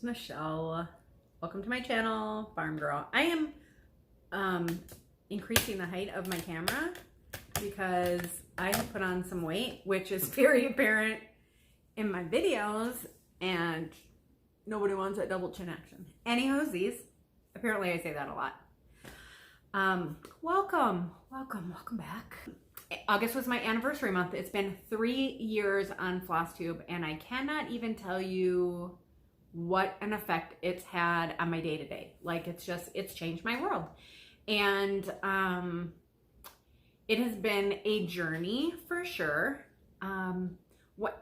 is Michelle. Welcome to my channel, Farm Girl. I am increasing the height of my camera because I have put on some weight, which is very apparent in my videos, and nobody wants that double chin action. Anywho's, apparently I say that a lot. Welcome back. August was my anniversary month. It's been 3 years on Flosstube, and I cannot even tell you what an effect it's had on my day-to-day. Like, it's changed my world. And it has been a journey for sure.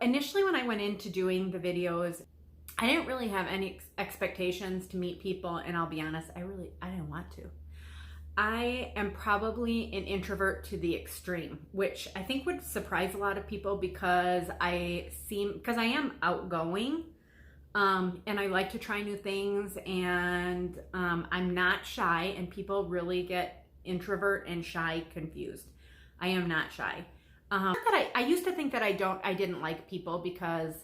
Initially when I went into doing the videos, I didn't really have any expectations to meet people, and I'll be honest, I didn't want to. I am probably an introvert to the extreme, which I think would surprise a lot of people because I am outgoing, and I like to try new things, and I'm not shy, and people really get introvert and shy confused. I am not shy. I used to think that I didn't like people because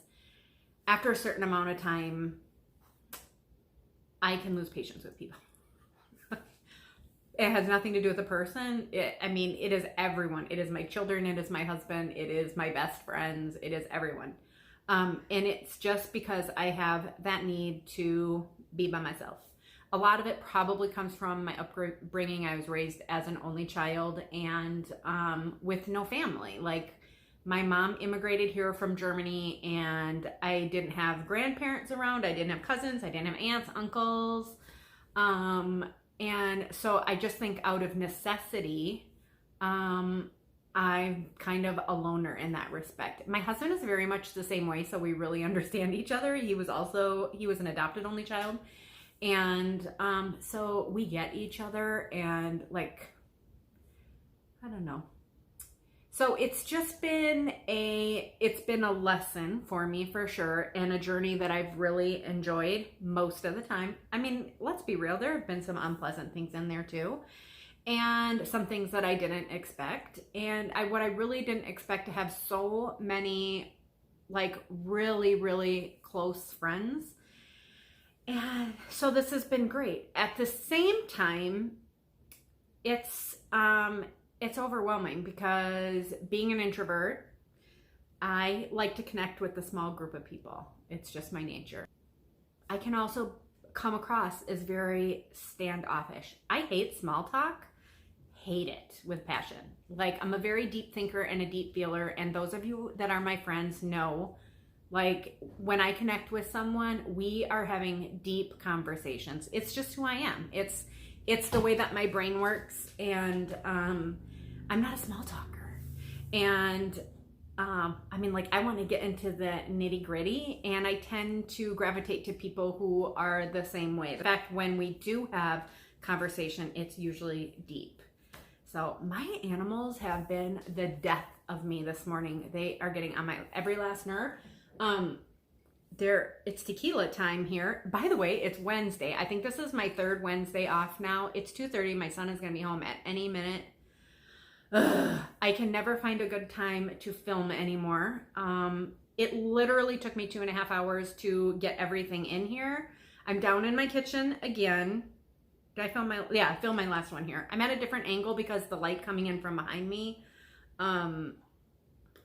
after a certain amount of time, I can lose patience with people. It has nothing to do with the person. It is everyone. It is my children. It is my husband. It is my best friends. It is everyone. And it's just because I have that need to be by myself. A lot of it probably comes from my upbringing. I was raised as an only child and with no family. Like, my mom immigrated here from Germany, and I didn't have grandparents around. I didn't have cousins. I didn't have aunts, uncles. And so I just think out of necessity, I'm kind of a loner in that respect. My husband is very much the same way, so we really understand each other. He was an adopted only child. And so we get each other, and like, I don't know. So it's just been a lesson for me for sure, and a journey that I've really enjoyed most of the time. I mean, let's be real, there have been some unpleasant things in there too, and some things that I didn't expect. And what I really didn't expect to have so many like really, really close friends. And so this has been great. At the same time, it's overwhelming because being an introvert, I like to connect with a small group of people. It's just my nature. I can also come across as very standoffish. I hate small talk, hate it with passion. Like, I'm a very deep thinker and a deep feeler, and those of you that are my friends know, like, when I connect with someone, we are having deep conversations. It's just who I am. It's the way that my brain works, and I'm not a small talker. And I want to get into the nitty gritty, and I tend to gravitate to people who are the same way. In fact, when we do have conversation, it's usually deep. So my animals have been the death of me this morning. They are getting on my every last nerve. It's tequila time here. By the way, it's Wednesday. I think this is my third Wednesday off now. It's 2:30. My son is going to be home at any minute. I can never find a good time to film anymore. It literally took me 2.5 hours to get everything in here. I'm down in my kitchen again. Did I film my, yeah, I filmed my last one here. I'm at a different angle because the light coming in from behind me,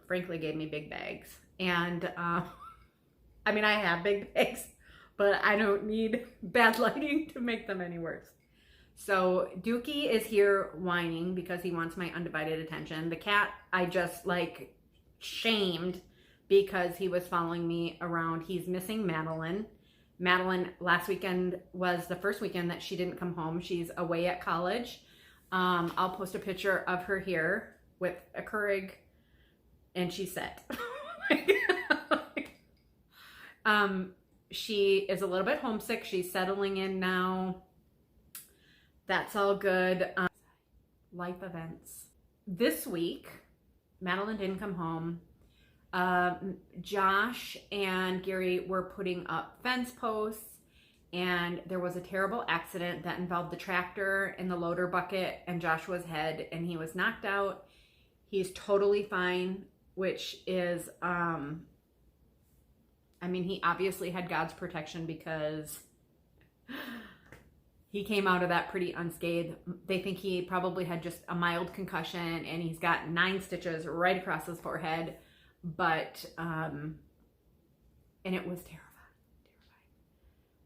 frankly gave me big bags. And, I have big bags, but I don't need bad lighting to make them any worse. So Dookie is here whining because he wants my undivided attention. The cat I just like shamed because he was following me around. He's missing Madeline. Madeline last weekend was the first weekend that she didn't come home. She's away at college. I'll post a picture of her here with a Keurig, and she's set. She is a little bit homesick. She's settling in now. That's all good. Life events. This week, Madeline didn't come home. Josh and Gary were putting up fence posts, and there was a terrible accident that involved the tractor and the loader bucket and Joshua's head, and he was knocked out. He's totally fine, which is I mean, he obviously had God's protection because he came out of that pretty unscathed. They think he probably had just a mild concussion, and he's got 9 stitches right across his forehead. But, and it was terrifying.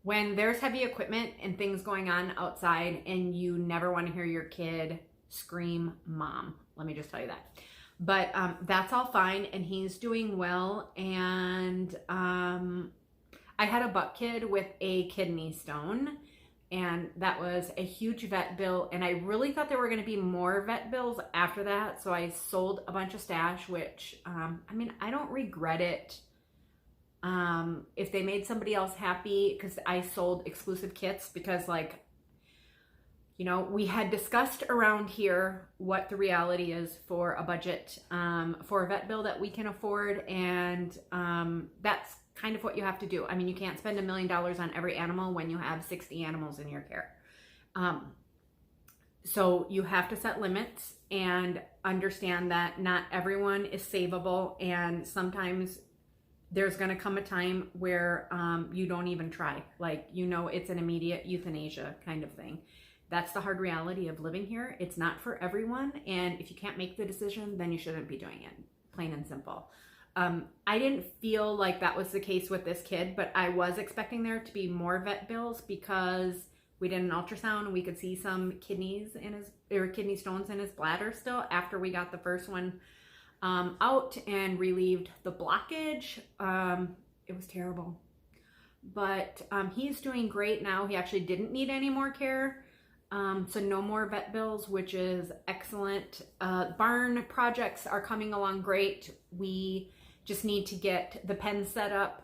When there's heavy equipment and things going on outside and you never want to hear your kid scream, "Mom," let me just tell you that. But that's all fine, and he's doing well. And I had a butt kid with a kidney stone, and that was a huge vet bill. And I really thought there were going to be more vet bills after that, so I sold a bunch of stash, which, I mean, I don't regret it. If they made somebody else happy, because I sold exclusive kits, because, like, you know, we had discussed around here what the reality is for a budget, for a vet bill that we can afford. And that's kind of what you have to do. I mean, you can't spend $1 million on every animal when you have 60 animals in your care. So you have to set limits and understand that not everyone is savable. And sometimes there's going to come a time where you don't even try. Like, you know, it's an immediate euthanasia kind of thing. That's the hard reality of living here. It's not for everyone. And if you can't make the decision, then you shouldn't be doing it. Plain and simple. I didn't feel like that was the case with this kid, but I was expecting there to be more vet bills because we did an ultrasound and we could see some kidney stones in his bladder still after we got the first one out and relieved the blockage. It was terrible, but he's doing great now. He actually didn't need any more care. So no more vet bills, which is excellent. Barn projects are coming along great. We just need to get the pen set up,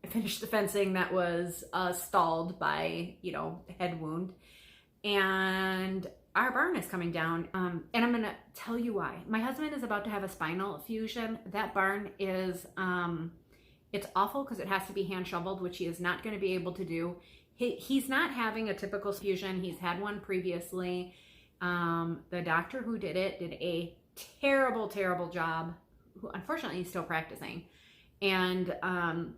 finish the fencing that was stalled by, you know, head wound. And our barn is coming down. And I'm going to tell you why. My husband is about to have a spinal fusion. That barn is, it's awful because it has to be hand shoveled, which he is not going to be able to do. He's not having a typical fusion. He's had one previously. The doctor who did it did a terrible, terrible job. Who, unfortunately, he's still practicing. And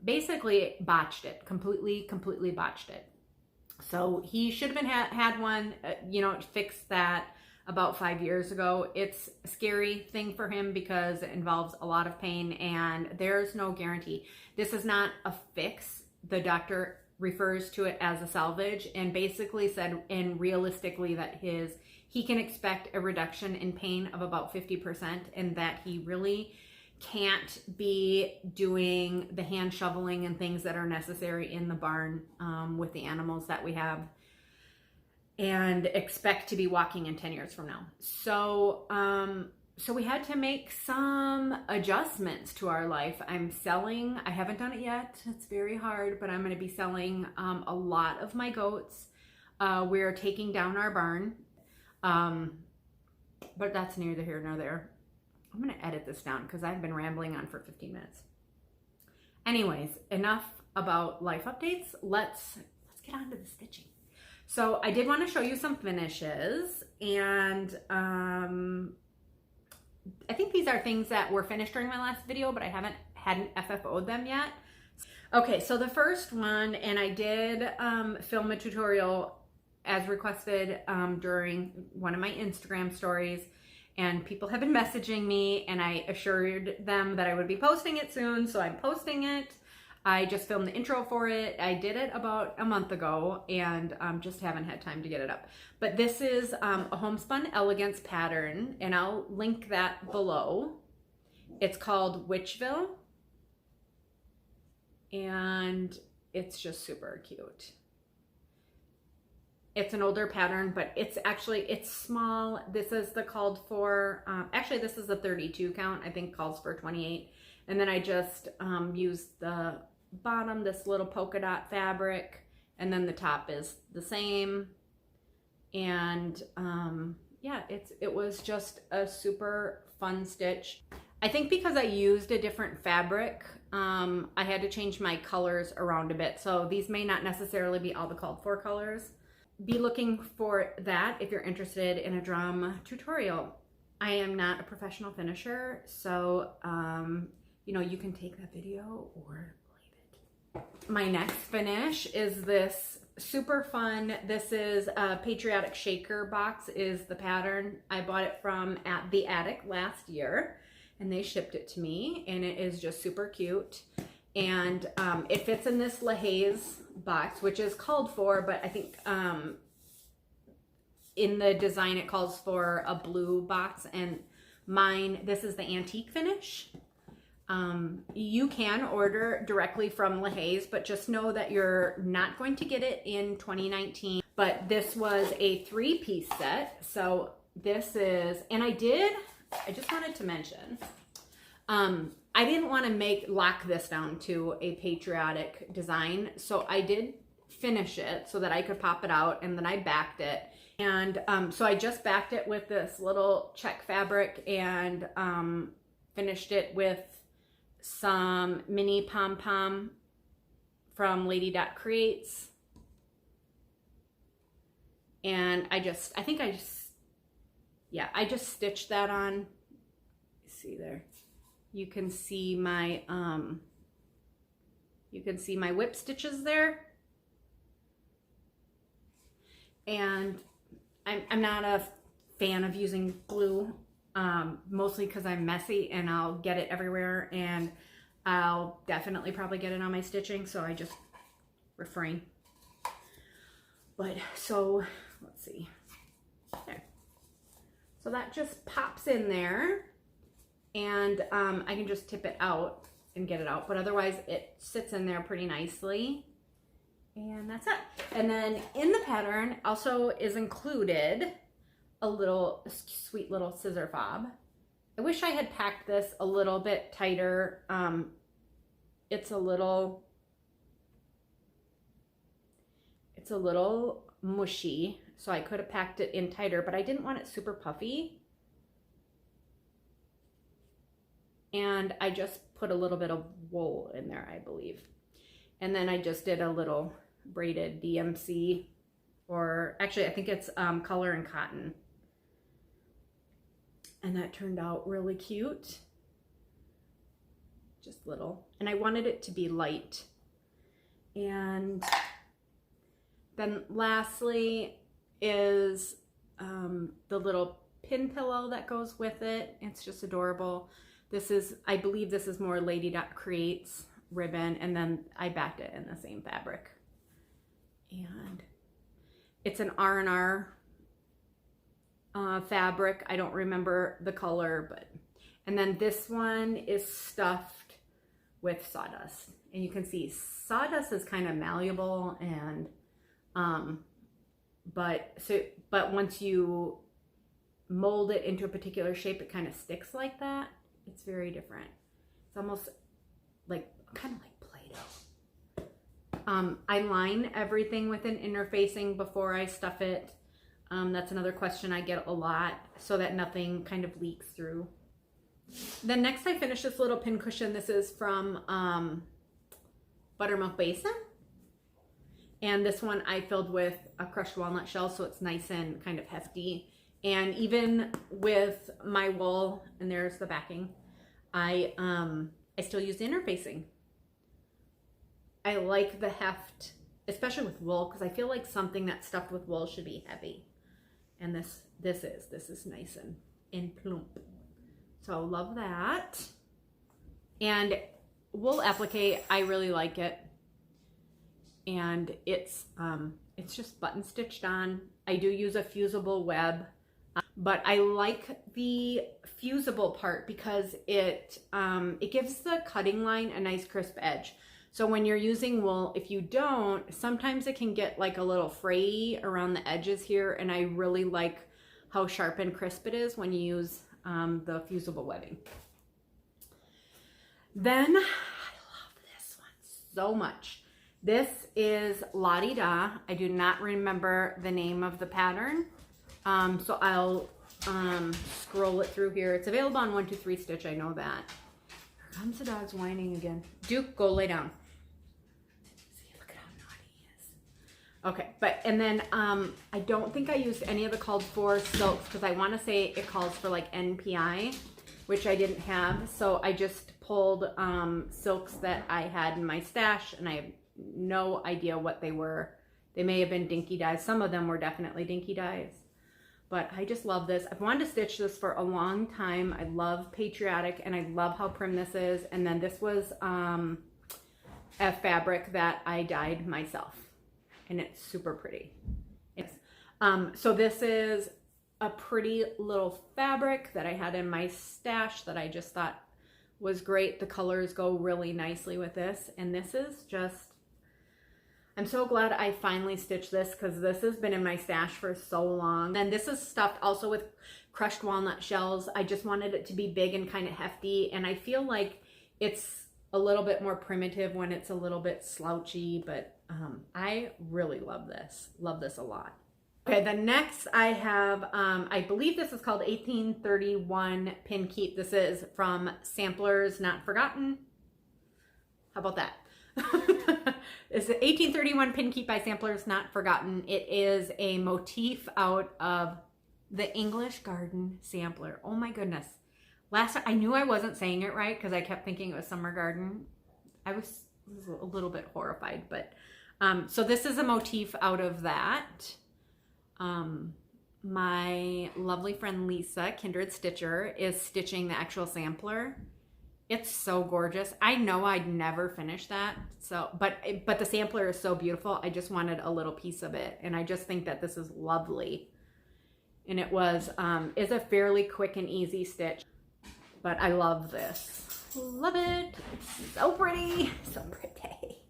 basically botched it. Completely botched it. So he should have been had one, you know, fixed that about 5 years ago. It's a scary thing for him because it involves a lot of pain and there's no guarantee. This is not a fix. The doctor refers to it as a salvage and basically said, and realistically, that he can expect a reduction in pain of about 50%, and that he really can't be doing the hand shoveling and things that are necessary in the barn with the animals that we have and expect to be walking in 10 years from now. So so we had to make some adjustments to our life. I'm selling, I haven't done it yet, it's very hard, but I'm going to be selling a lot of my goats. We're taking down our barn, but that's neither here nor there. I'm going to edit this down because I've been rambling on for 15 minutes. Anyways, enough about life updates. Let's get on to the stitching. So I did want to show you some finishes, and I think these are things that were finished during my last video, but I hadn't FFO'd them yet. Okay, so the first one, and I did film a tutorial as requested during one of my Instagram stories, and people have been messaging me, and I assured them that I would be posting it soon, so I'm posting it. I just filmed the intro for it. I did it about a month ago and just haven't had time to get it up. But this is a homespun elegance pattern, and I'll link that below. It's called Witchville, and it's just super cute. It's an older pattern, but it's small. This is the called for, actually this is a 32 count, I think calls for 28. And then I just used the bottom, this little polka dot fabric, and then the top is the same. And yeah, it was just a super fun stitch. I think because I used a different fabric, I had to change my colors around a bit. So these may not necessarily be all the called for colors. Be looking for that if you're interested in a drum tutorial. I am not a professional finisher, so you know, you can take that video or leave My next finish is this super fun. This is a Patriotic Shaker box is the pattern. I bought it from at the Attic last year and they shipped it to me and it is just super cute. And it fits in this LaHaye's box, which is called for, but I think in the design it calls for a blue box, and mine, this is the antique finish. You can order directly from LaHaye's, but just know that you're not going to get it in 2019. But this was a 3-piece set. So this is, and I just wanted to mention, I didn't want to lock this down to a patriotic design. So I did finish it so that I could pop it out, and then I backed it. And so I just backed it with this little check fabric and finished it with some mini pom-pom from Lady Creates. And I just stitched that on. See there. You can see my whip stitches there. And I'm not a fan of using glue, mostly because I'm messy and I'll get it everywhere, and I'll definitely probably get it on my stitching, so I just refrain. But so let's see. There. So that just pops in there, and I can just tip it out and get it out, but otherwise it sits in there pretty nicely. And that's it. And then in the pattern also is included a little sweet little scissor fob. I wish I had packed this a little bit tighter. It's a little mushy, so I could have packed it in tighter, but I didn't want it super puffy. And I just put a little bit of wool in there, I believe. And then I just did a little braided DMC, or actually I think it's color and cotton. And that turned out really cute. Just little. And I wanted it to be light. And then lastly is the little pin pillow that goes with it. It's just adorable. This is, I believe this is more Lady Creates ribbon, and then I backed it in the same fabric. And it's an R&R fabric. I don't remember the color, but, and then this one is stuffed with sawdust, and you can see sawdust is kind of malleable, and but once you mold it into a particular shape, it kind of sticks like that. It's very different. It's almost like kind of like Play-Doh. I line everything with an interfacing before I stuff it. That's another question I get a lot, so that nothing kind of leaks through. Then next I finished this little pin cushion. This is from Buttermilk Basin. And this one I filled with a crushed walnut shell, so it's nice and kind of hefty. And even with my wool, and there's the backing, I still use the interfacing. I like the heft, especially with wool, because I feel like something that's stuffed with wool should be heavy. And this is nice and plump. So love that. And wool applique, I really like it. And it's just button stitched on. I do use a fusible web, but I like the fusible part because it gives the cutting line a nice crisp edge. So when you're using wool, if you don't, sometimes it can get like a little frayy around the edges here, and I really like how sharp and crisp it is when you use the fusible webbing. Then, I love this one so much. This is La Di Da. I do not remember the name of the pattern, so I'll scroll it through here. It's available on 123 Stitch, I know that. Here comes the dog's whining again. Duke, go lay down. See, look at how naughty he is. Okay, and then I don't think I used any of the called for silks because I want to say it calls for like NPI, which I didn't have, so I just pulled silks that I had in my stash, and I have no idea what they were. They may have been dinky dyes. Some of them were definitely dinky dyes. But I just love this. I've wanted to stitch this for a long time. I love patriotic, and I love how prim this is. And then this was a fabric that I dyed myself, and it's super pretty. So this is a pretty little fabric that I had in my stash that I just thought was great. The colors go really nicely with this, and this is just, I'm so glad I finally stitched this, because this has been in my stash for so long. And this is stuffed also with crushed walnut shells. I just wanted it to be big and kind of hefty, and I feel like it's a little bit more primitive when it's a little bit slouchy, but I really love this. Love this a lot. Okay, the next I have, I believe this is called 1831 Pin Keep. This is from Samplers Not Forgotten. How about that? It's the 1831 Pin Keep by Samplers Not Forgotten. It is a motif out of the English Garden Sampler. Oh my goodness. Last time, I knew I wasn't saying it right because I kept thinking it was Summer Garden. I was a little bit horrified, but so this is a motif out of that. My lovely friend Lisa, Kindred Stitcher, is stitching the actual sampler. It's so gorgeous. I know I'd never finish that. So, but the sampler is so beautiful. I just wanted a little piece of it, and I just think that this is lovely. And it was, is a fairly quick and easy stitch, but I love this. Love it. It's so pretty. So pretty.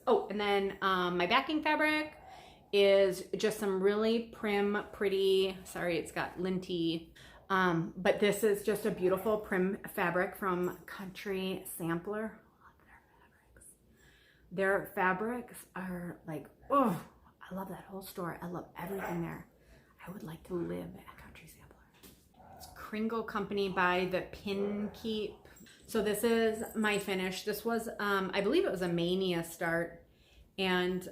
Oh, and then my backing fabric is just some really prim, pretty, sorry, it's got linty, but this is just a beautiful prim fabric from Country Sampler. I love their fabrics. Their fabrics are like, oh, I love that whole store. I love everything there. I would like to live at Country Sampler. It's Kringle Company by the Pin Keep. So this is my finish. This was, I believe it was a Mania start. And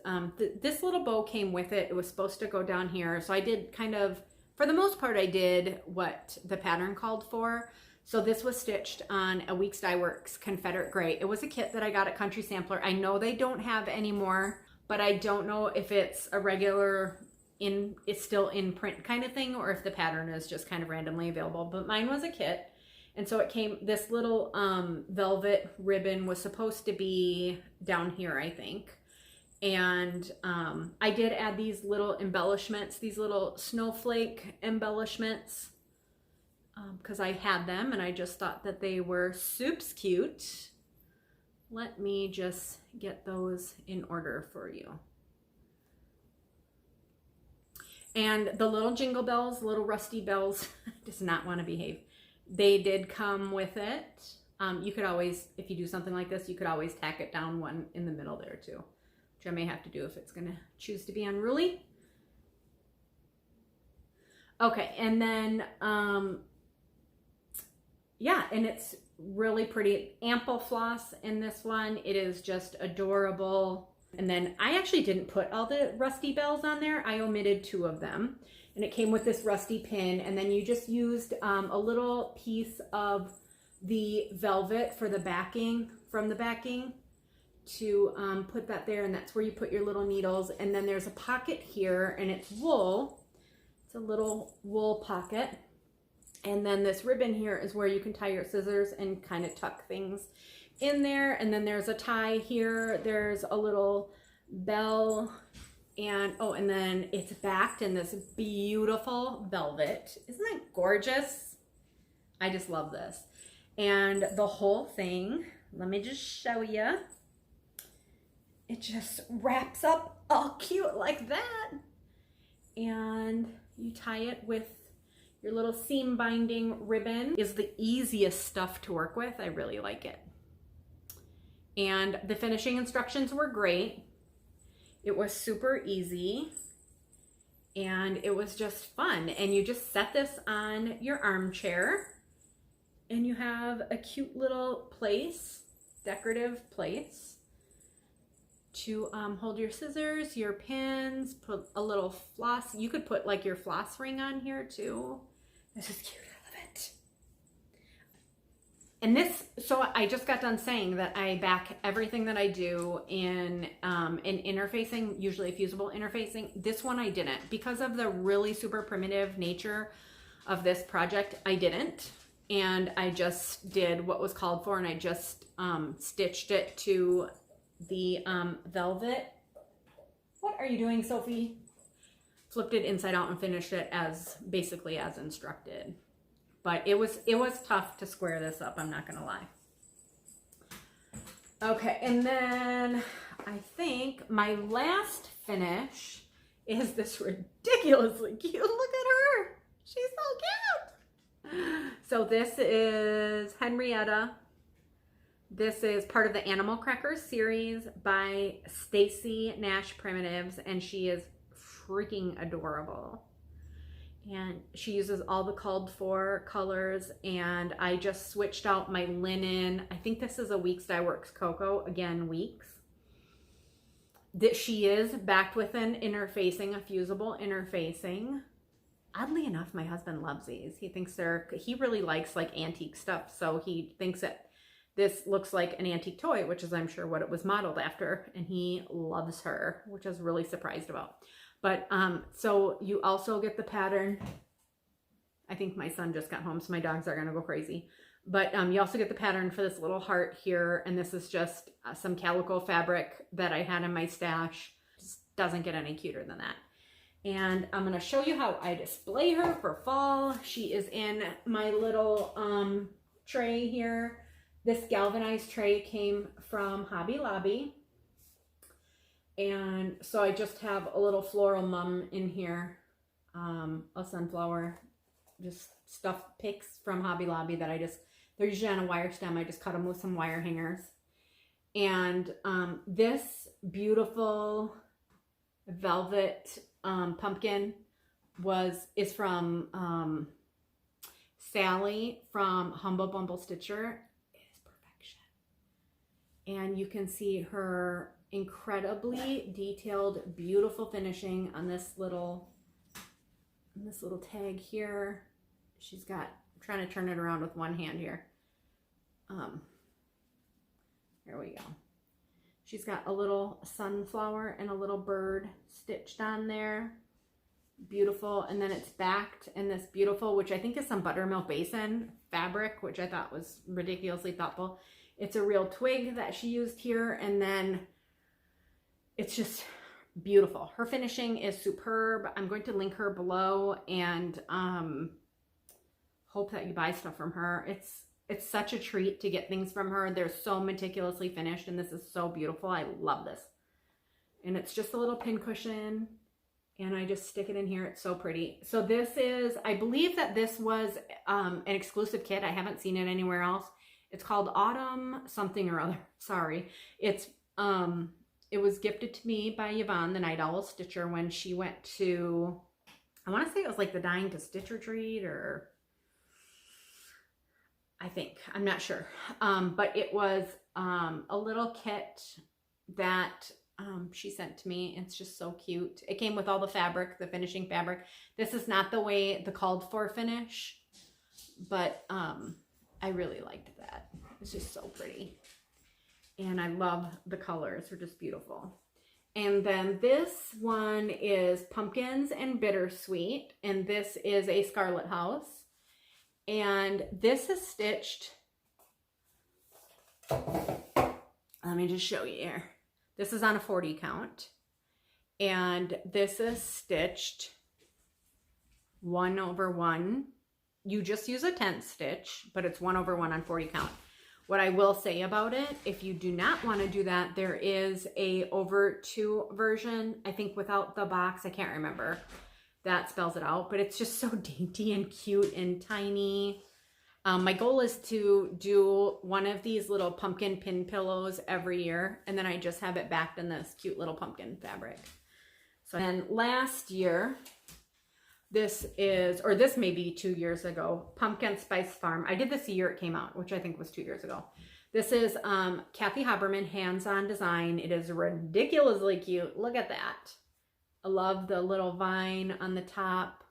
this little bow came with it. It was supposed to go down here. So I did kind of, for the most part, I did what the pattern called for. So this was stitched on a Weeks Dye Works Confederate Gray. It was a kit that I got at Country Sampler. I know they don't have anymore, but I don't know if it's a regular, it's still in print kind of thing, or if the pattern is just kind of randomly available. But mine was a kit. And so it came, this little velvet ribbon was supposed to be down here, I think. And I did add these little embellishments, these little snowflake embellishments, because I had them and I just thought that they were soups cute. Let me just get those in order for you. And the little jingle bells, little rusty bells, does not want to behave. They did come with it. You could always, if you do something like this, you could always tack it down one in the middle there too. I may have to do if it's gonna choose to be unruly. Okay, and then yeah, and it's really pretty. Ample floss in this one. It is just adorable. And then I actually didn't put all the rusty bells on there. I omitted 2 of them, and it came with this rusty pin. And then you just used a little piece of the velvet for the backing, from the backing, to put that there, and that's where you put your little needles. And then there's a pocket here, and it's wool. It's a little wool pocket. And then this ribbon here is where you can tie your scissors and kind of tuck things in there. And then there's a tie here. There's a little bell, and oh, and then it's backed in this beautiful velvet. Isn't that gorgeous? I just love this. And the whole thing, let me just show you. It just wraps up all cute like that. And you tie it with your little seam binding ribbon. Is the easiest stuff to work with. I really like it. And the finishing instructions were great. It was super easy. And it was just fun. And you just set this on your armchair, and you have a cute little place, decorative place, to hold your scissors, your pins, put a little floss. You could put like your floss ring on here too. This is cute, I love it. And this, so I just got done saying that I back everything that I do in interfacing, usually fusible interfacing. This one I didn't. Because of the really super primitive nature of this project, I didn't. And I just did what was called for, and I just stitched it to the velvet. What are you doing, Sophie? Flipped it inside out and finished it as basically as instructed. But it was tough to square this up, I'm not gonna lie. Okay, and then I think my last finish is this ridiculously cute. Look at her. She's so cute. So this is Henrietta. This is part of the Animal Crackers series by Stacy Nash Primitives, and she is freaking adorable. And she uses all the called for colors, and I just switched out my linen. I think this is a Weeks Dye Works Cocoa, again, Weeks. That she is backed with an interfacing, a fusible interfacing. Oddly enough, my husband loves these. He thinks he really likes like antique stuff, so he thinks that this looks like an antique toy, which is I'm sure what it was modeled after, and he loves her, which I was really surprised about. But so you also get the pattern. I think my son just got home, so my dogs are gonna go crazy. But you also get the pattern for this little heart here, and this is just some calico fabric that I had in my stash. Just doesn't get any cuter than that. And I'm gonna show you how I display her for fall. She is in my little tray here. This galvanized tray came from Hobby Lobby. And so I just have a little floral mum in here, a sunflower, just stuffed picks from Hobby Lobby that they're usually on a wire stem. I just cut them with some wire hangers. And this beautiful velvet pumpkin is from Sally from Humble Bumble Stitcher. It is perfection. And you can see her incredibly detailed, beautiful finishing on this little tag here. She's got, I'm trying to turn it around with one hand here. There we go. She's got a little sunflower and a little bird stitched on there. Beautiful. And then it's backed in this beautiful, which I think is some buttermilk basin fabric, which I thought was ridiculously thoughtful. It's a real twig that she used here, and then it's just beautiful. Her finishing is superb. I'm going to link her below, and hope that you buy stuff from her. It's such a treat to get things from her. They're so meticulously finished, and this is so beautiful. I love this. And it's just a little pin cushion, and I just stick it in here. It's so pretty. So this is, I believe that this was an exclusive kit. I haven't seen it anywhere else. It's called Autumn something or other. Sorry. It was gifted to me by Yvonne, the Night Owl Stitcher, when she went to, I want to say it was like the Dying to Stitch retreat, or I think, I'm not sure. But it was a little kit that she sent to me. It's just so cute. It came with all the fabric, the finishing fabric. This is not the called for finish, but I really liked that. It's just so pretty. And I love the colors. They're just beautiful. And then this one is Pumpkins and Bittersweet. And this is a Scarlet House. And this is stitched. Let me just show you here. This is on a 40 count. And this is stitched 1/1. You just use a 10th stitch, but it's 1/1 on 40 count. What I will say about it, if you do not want to do that, there is a over 2 version, I think without the box, I can't remember, that spells it out, but it's just so dainty and cute and tiny. My goal is to do one of these little pumpkin pin pillows every year, and then I just have it backed in this cute little pumpkin fabric. So then last year, this may be 2 years ago, Pumpkin Spice Farm. I did this the year it came out, which I think was 2 years ago. This is Kathy Haberman hands-on design. It is ridiculously cute. Look at that. I love the little vine on the top.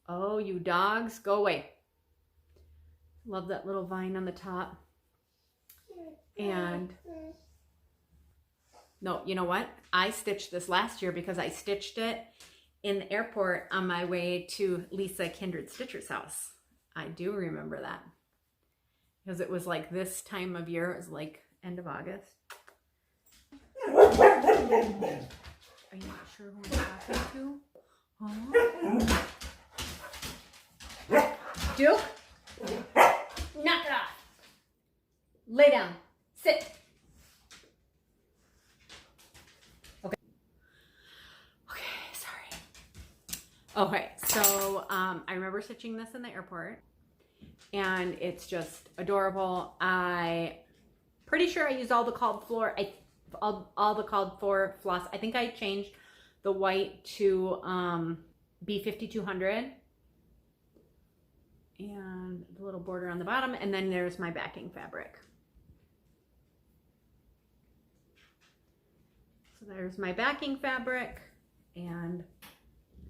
Oh, you dogs, go away. Love that little vine on the top. And no, you know what? I stitched this last year because I stitched it in the airport on my way to Lisa Kindred Stitcher's house. I do remember that. Because it was like this time of year. It was like end of August. Are you not sure who I'm talking to? Huh? Duke? Knock it off. Lay down. Sit. Okay. Okay, sorry. Okay, so I remember stitching this in the airport. And it's just adorable. I pretty sure I used all the called for all the called for floss. I think I changed the white to B5200 and the little border on the bottom, and then there's my backing fabric. So there's my backing fabric, and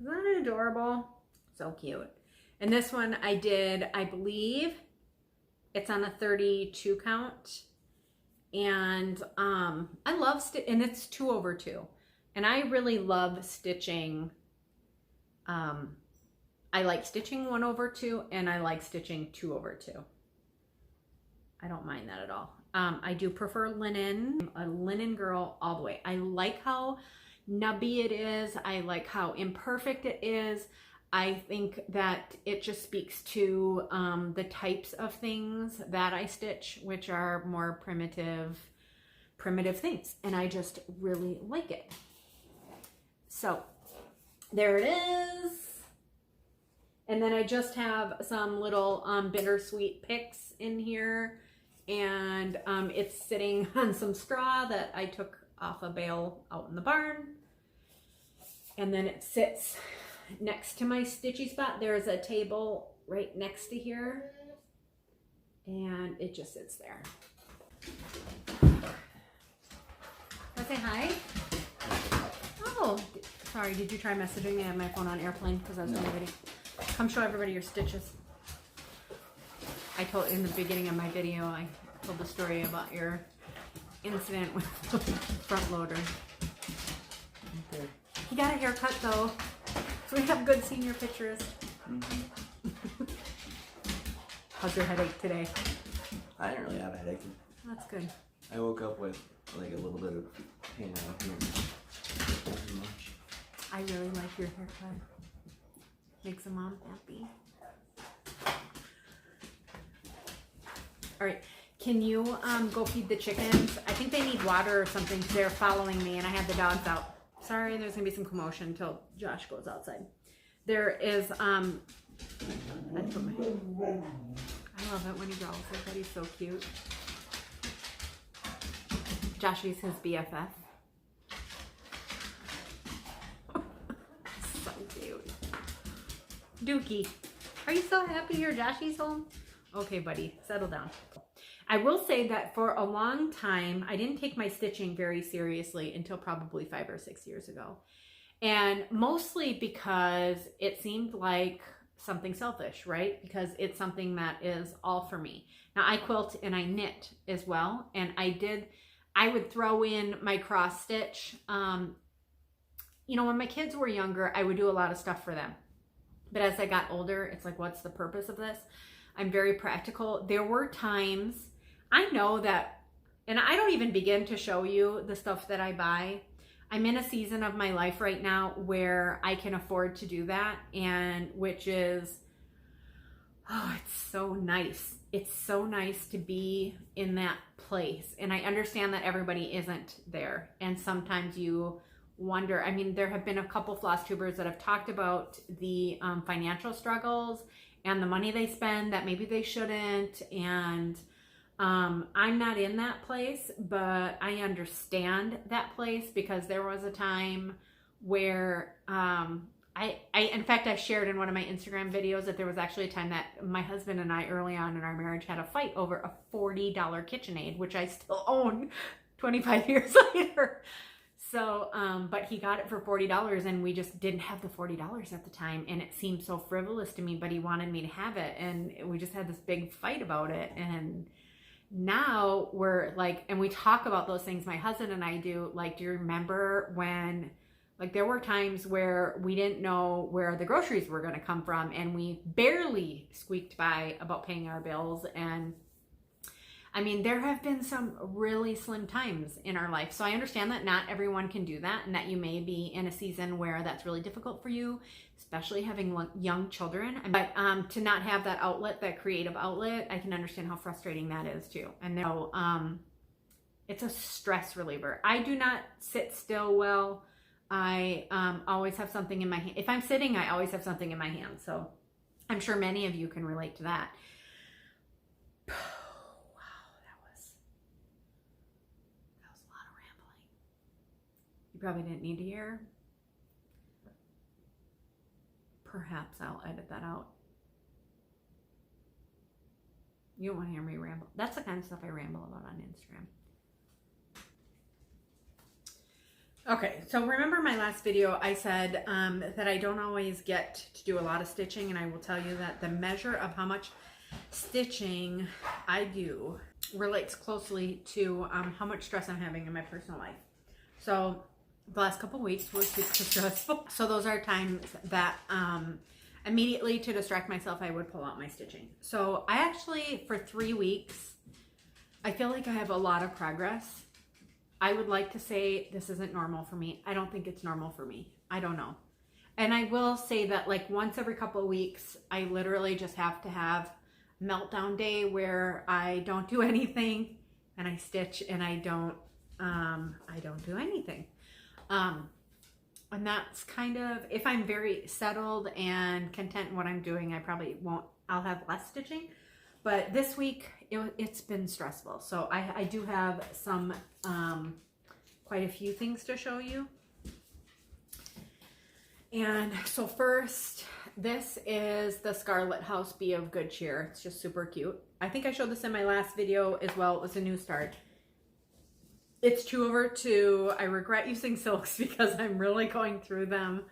isn't that adorable? So cute. And this one I did, I believe it's on a 32 count. And I love and it's 2/2. And I really love stitching. I like stitching 1/2 and I like stitching 2/2. I don't mind that at all. I do prefer linen. I'm a linen girl all the way. I like how nubby it is. I like how imperfect it is. I think that it just speaks to the types of things that I stitch, which are more primitive things. And I just really like it. So there it is. And then I just have some little bittersweet picks in here. And it's sitting on some straw that I took off a bale out in the barn. And then it sits next to my stitchy spot. There's a table right next to here. And it just sits there. Wanna say hi? Oh, sorry, did you try messaging me? I had my phone on airplane because I was doing a video. Come show everybody your stitches. I told in the beginning of my video, I told the story about your incident with the front loader. Okay. He got a haircut though, so we have good senior pictures. Mm-hmm. How's your headache today? I didn't really have a headache. That's good. I woke up with like a little bit of pain out here. Not too much. I really like your haircut. Makes a mom happy. All right, can you go feed the chickens? I think they need water or something because they're following me and I have the dogs out. Sorry, there's gonna be some commotion until Josh goes outside. There is, I love it when he growls. I bet he's so cute. Joshy's his BFF. So cute. Dookie, are you so happy your Joshy's home? Okay, buddy, settle down. I will say that for a long time, I didn't take my stitching very seriously until probably 5 or 6 years ago. And mostly because it seemed like something selfish, right? Because it's something that is all for me. Now I quilt and I knit as well. And I would throw in my cross stitch. You know, when my kids were younger, I would do a lot of stuff for them. But as I got older, it's like, what's the purpose of this? I'm very practical. There were times, I know that, and I don't even begin to show you the stuff that I buy. I'm in a season of my life right now where I can afford to do that, and which is, oh, it's so nice. It's so nice to be in that place. And I understand that everybody isn't there. And sometimes you wonder, I mean, there have been a couple floss tubers that have talked about the financial struggles and the money they spend that maybe they shouldn't. And I'm not in that place, but I understand that place because there was a time where in fact, I shared in one of my Instagram videos that there was actually a time that my husband and I early on in our marriage had a fight over a $40 KitchenAid, which I still own 25 years later. So, but he got it for $40 and we just didn't have the $40 at the time. And it seemed so frivolous to me, but he wanted me to have it. And we just had this big fight about it. And now we're like, and we talk about those things, my husband and I do. Like, do you remember when, like, there were times where we didn't know where the groceries were going to come from and we barely squeaked by about paying our bills. And I mean, there have been some really slim times in our life. So I understand that not everyone can do that and that you may be in a season where that's really difficult for you, especially having young children. But to not have that outlet, that creative outlet, I can understand how frustrating that is too. And it's a stress reliever. I do not sit still well. I always have something in my hand. If I'm sitting, I always have something in my hand. So I'm sure many of you can relate to that. You probably didn't need to hear. Perhaps I'll edit that out. You don't want to hear me ramble. That's the kind of stuff I ramble about on Instagram. Okay, so remember my last video, I said that I don't always get to do a lot of stitching, and I will tell you that the measure of how much stitching I do relates closely to how much stress I'm having in my personal life. So the last couple weeks were super stressful. So those are times that immediately to distract myself, I would pull out my stitching. So I actually, for 3 weeks, I feel like I have a lot of progress. I would like to say this isn't normal for me. I don't think it's normal for me. I don't know. And I will say that like once every couple of weeks, I literally just have to have a meltdown day where I don't do anything and I stitch and I don't do anything. And that's kind of, if I'm very settled and content in what I'm doing, I probably won't, I'll have less stitching. But this week, it's been stressful. So I do have some, quite a few things to show you. And so first, this is the Scarlet House Be of Good Cheer. It's just super cute. I think I showed this in my last video as well. It was a new start. It's 2/2. I regret using silks because I'm really going through them.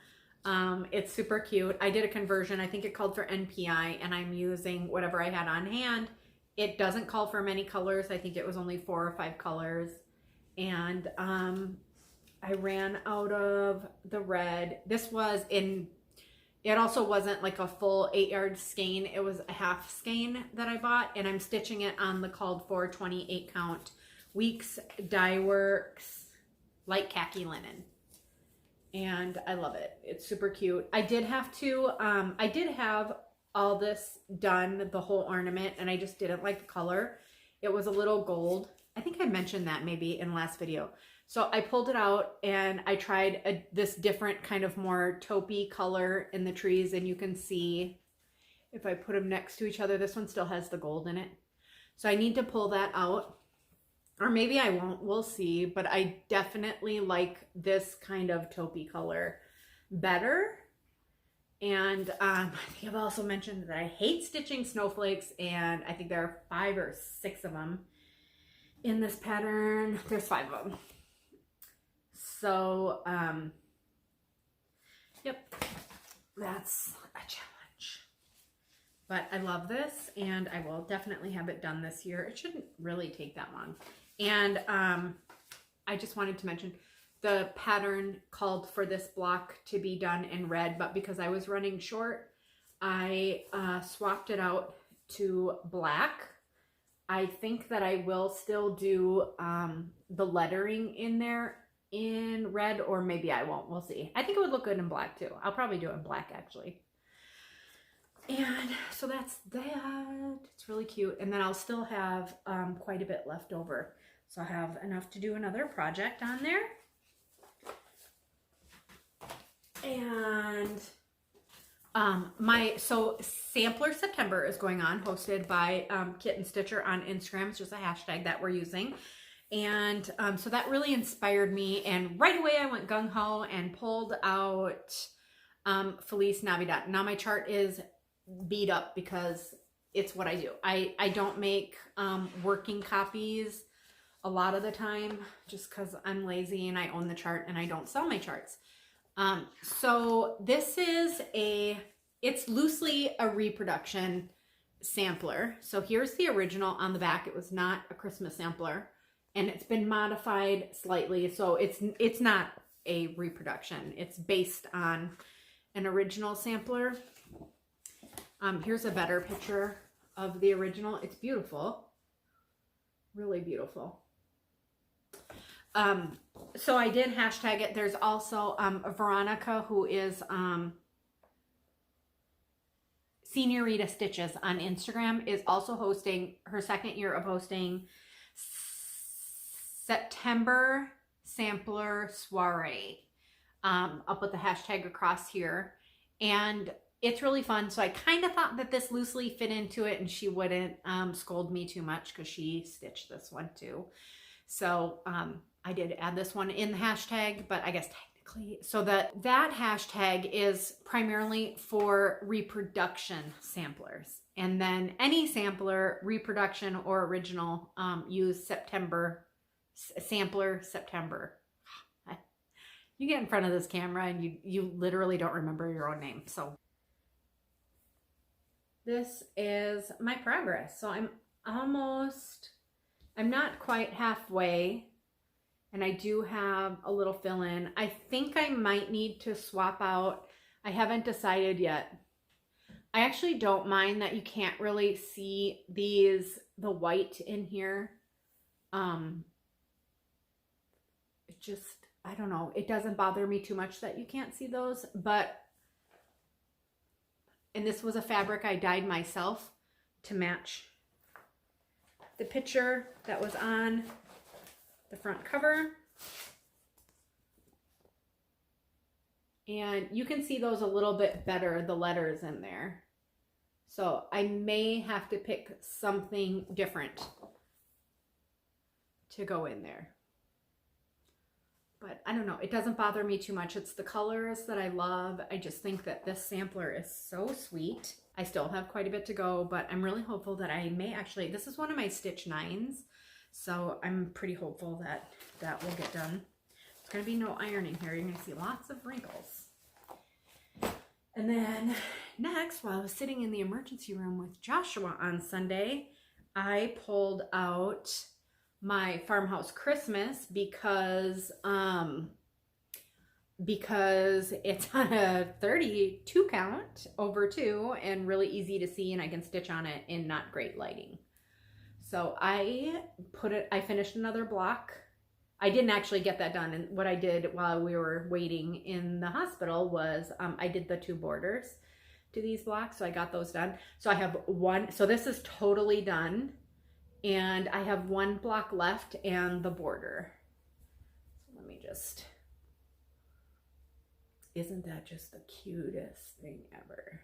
It's super cute. I did a conversion. I think it called for NPI and I'm using whatever I had on hand. It doesn't call for many colors. I think it was only 4 or 5 colors. And I ran out of the red. This was in, it also wasn't like a full 8-yard skein. It was a half skein that I bought and I'm stitching it on the called for 28 count Weeks Dye Works light khaki linen. And I love it. It's super cute. I did have to, I did have all this done, the whole ornament, and I just didn't like the color. It was a little gold. I think I mentioned that maybe in the last video. So I pulled it out and I tried this different kind of more taupey color in the trees, and you can see if I put them next to each other, this one still has the gold in it. So I need to pull that out. Or maybe I won't, we'll see, but I definitely like this kind of taupey color better. And I think I've also mentioned that I hate stitching snowflakes, and I think there are 5 or 6 of them in this pattern. There's 5 of them. So, yep, that's a challenge. But I love this, and I will definitely have it done this year. It shouldn't really take that long. And I just wanted to mention the pattern called for this block to be done in red, but because I was running short, I swapped it out to black. I think that I will still do the lettering in there in red, or maybe I won't. We'll see. I think it would look good in black too. I'll probably do it in black actually. And so that's that. It's really cute. And then I'll still have quite a bit left over. So I have enough to do another project on there. And so Sampler September is going on, hosted by Kitten Stitcher on Instagram. It's just a hashtag that we're using. And so that really inspired me. And right away I went gung-ho and pulled out Feliz Navidad. Now my chart is beat up because it's what I do. I don't make working copies a lot of the time just because I'm lazy and I own the chart and I don't sell my charts. So this is it's loosely a reproduction sampler. So here's the original on the back. It was not a Christmas sampler, and it's been modified slightly. So it's not a reproduction. It's based on an original sampler. Here's a better picture of the original. It's beautiful. Really beautiful. So I did hashtag it. There's also Veronica, who is Senorita Stitches on Instagram, is also hosting her second year of hosting September Sampler Soiree. I'll put the hashtag across here. And it's really fun. So I kind of thought that this loosely fit into it and she wouldn't scold me too much because she stitched this one too. So I did add this one in the hashtag, but I guess technically, so that hashtag is primarily for reproduction samplers. And then any sampler, reproduction or original, use Sampler September. You get in front of this camera and you literally don't remember your own name. So this is my progress. So I'm not quite halfway, and I do have a little fill in. I think I might need to swap out. I haven't decided yet. I actually don't mind that you can't really see the white in here. It just, I don't know. It doesn't bother me too much that you can't see those, and this was a fabric I dyed myself to match the picture that was on the front cover. And you can see those a little bit better, the letters in there. So I may have to pick something different to go in there. But I don't know, it doesn't bother me too much. It's the colors that I love. I just think that this sampler is so sweet. I still have quite a bit to go, but I'm really hopeful that I may actually, this is one of my stitch 9s. So I'm pretty hopeful that that will get done. There's gonna be no ironing here. You're gonna see lots of wrinkles. And then next, while I was sitting in the emergency room with Joshua on Sunday, I pulled out my Farmhouse Christmas because it's on a 32 count over 2 and really easy to see, and I can stitch on it in not great lighting. So I finished another block. I didn't actually get that done, and what I did while we were waiting in the hospital was I did the 2 borders to these blocks, so I got those done. So I have one, so this is totally done. And I have 1 block left and the border. So let me just, isn't that just the cutest thing ever?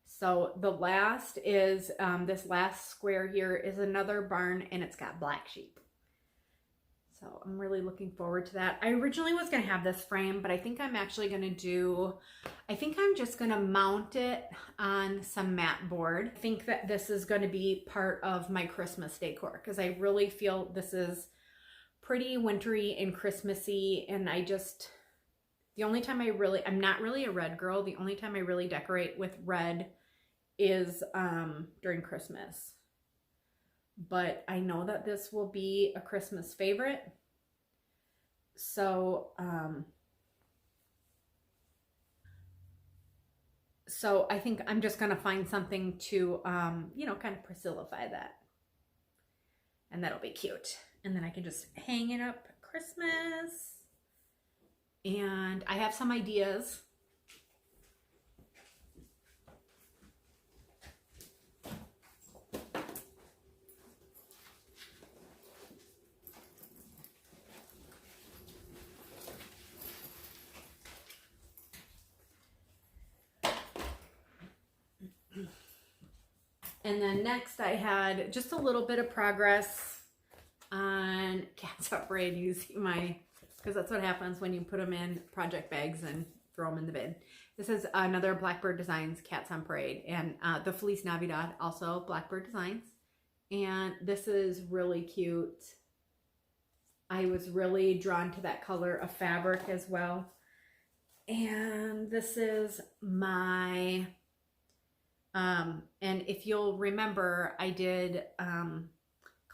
So the last is, this last square here is another barn, and it's got black sheep. So I'm really looking forward to that. I originally was going to have this frame, but I think I'm actually going to do, I think I'm just going to mount it on some mat board. I think that this is going to be part of my Christmas decor because I really feel this is pretty wintry and Christmassy, and I just, the only time I'm not really a red girl. The only time I really decorate with red is during Christmas. But I know that this will be a Christmas favorite. So I think I'm just going to find something to, you know, kind of Priscillify that. And that'll be cute. And then I can just hang it up Christmas. And I have some ideas. And then next I had just a little bit of progress on Cat's Up Parade. You see because that's what happens when you put them in project bags and throw them in the bin. This is another Blackbird Designs Cats on Parade, and the Feliz Navidad, also Blackbird Designs. And this is really cute. I was really drawn to that color of fabric as well. And this is my, and if you'll remember, I did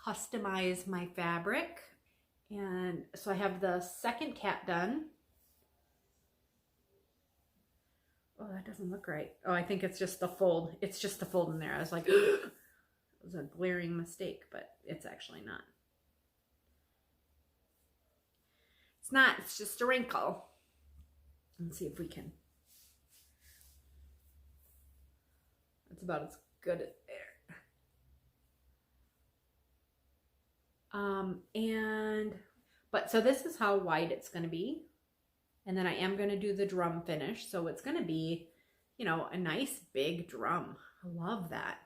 customize my fabric. And so I have the second cat done. Oh, that doesn't look right. Oh, I think it's just the fold. It's just the fold in there. I was like, it was a glaring mistake, but it's actually not. It's not, it's just a wrinkle. Let's see if we can. That's about as good as there. But so this is how wide it's going to be. And then I am going to do the drum finish. So it's going to be, you know, a nice big drum. I love that.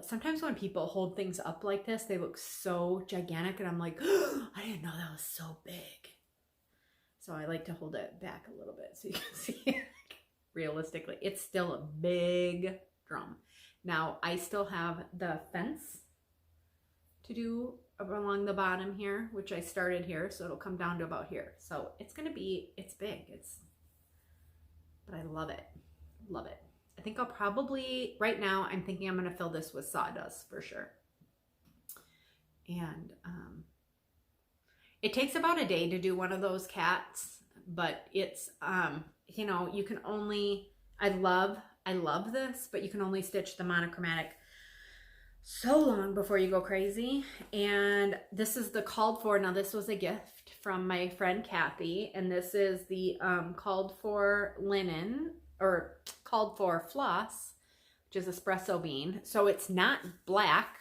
Sometimes when people hold things up like this, they look so gigantic. And I'm like, oh, I didn't know that was so big. So I like to hold it back a little bit so you can see it. Realistically, it's still a big drum. Now I still have the fence to do along the bottom here, which I started here, so it'll come down to about here. So it's gonna be, it's big, but I love it, love it. I think I'll probably, right now I'm thinking I'm gonna fill this with sawdust for sure. And it takes about a day to do one of those cats, but it's, you know, you can only, I love this, but you can only stitch the monochromatic so long before you go crazy. And this is the called for. Now this was a gift from my friend Kathy, and this is the called for linen, or called for floss, which is espresso bean. So it's not black,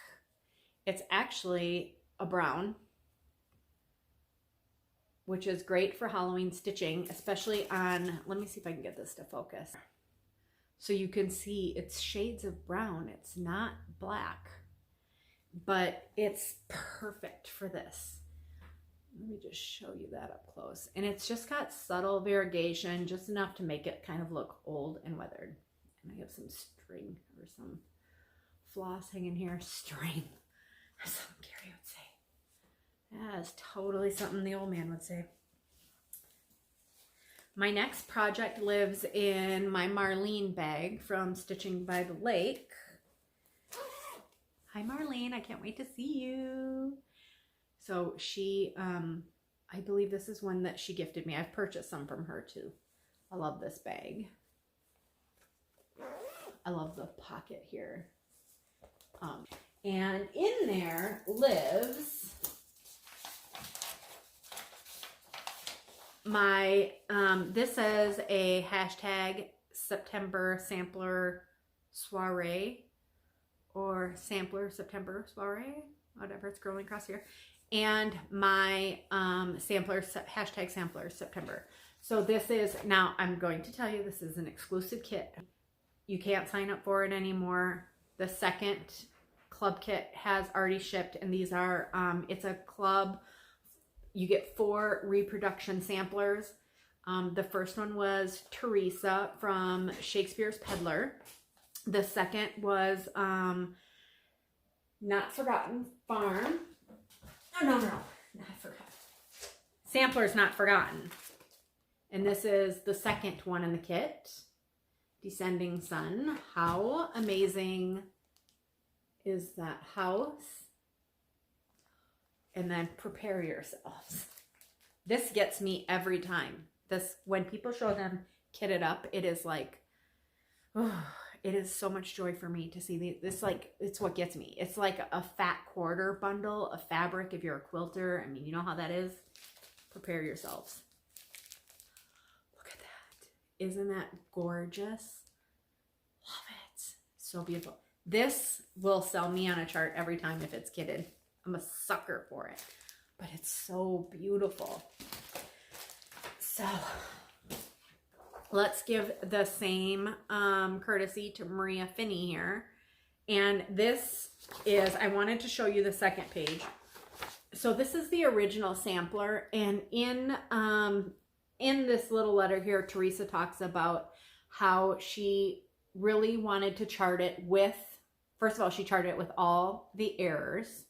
it's actually a brown, which is great for Halloween stitching, especially on, let me see if I can get this to focus. So you can see it's shades of brown. It's not black, but it's perfect for this. Let me just show you that up close. And it's just got subtle variegation, just enough to make it kind of look old and weathered. And I have some string or some floss hanging here. String, as some Gary would say. That is totally something the old man would say. My next project lives in my Marlene bag from Stitching by the Lake. Hi Marlene, I can't wait to see you. So she, I believe this is one that she gifted me. I've purchased some from her too. I love this bag. I love the pocket here. And in there lives my, this is a hashtag September sampler soiree, or sampler September soiree, whatever, it's scrolling across here. And my sampler, hashtag sampler September. So this is, now I'm going to tell you, this is an exclusive kit. You can't sign up for it anymore. The second club kit has already shipped, and these are, it's a club. You get 4 reproduction samplers. The first one was Teresa from Shakespeare's Peddler. The second was Not Forgotten Farm. Oh, no, not forgotten. Sampler's Not Forgotten. And this is the second one in the kit. Descending Sun. How amazing is that house? And then Prepare Yourselves. This gets me every time. This, when people show them kitted up, it is like, oh, it is so much joy for me to see this. Like, it's what gets me. It's like a fat quarter bundle of fabric if you're a quilter. I mean, you know how that is. Prepare yourselves. Look at that. Isn't that gorgeous? Love it. So beautiful. This will sell me on a chart every time if it's kitted. I'm a sucker for it, but it's so beautiful. So let's give the same courtesy to Maria Finney here. And this is, I wanted to show you the second page. So this is the original sampler. And in this little letter here, Teresa talks about how she really wanted to chart it with, first of all, she charted it with all the errors.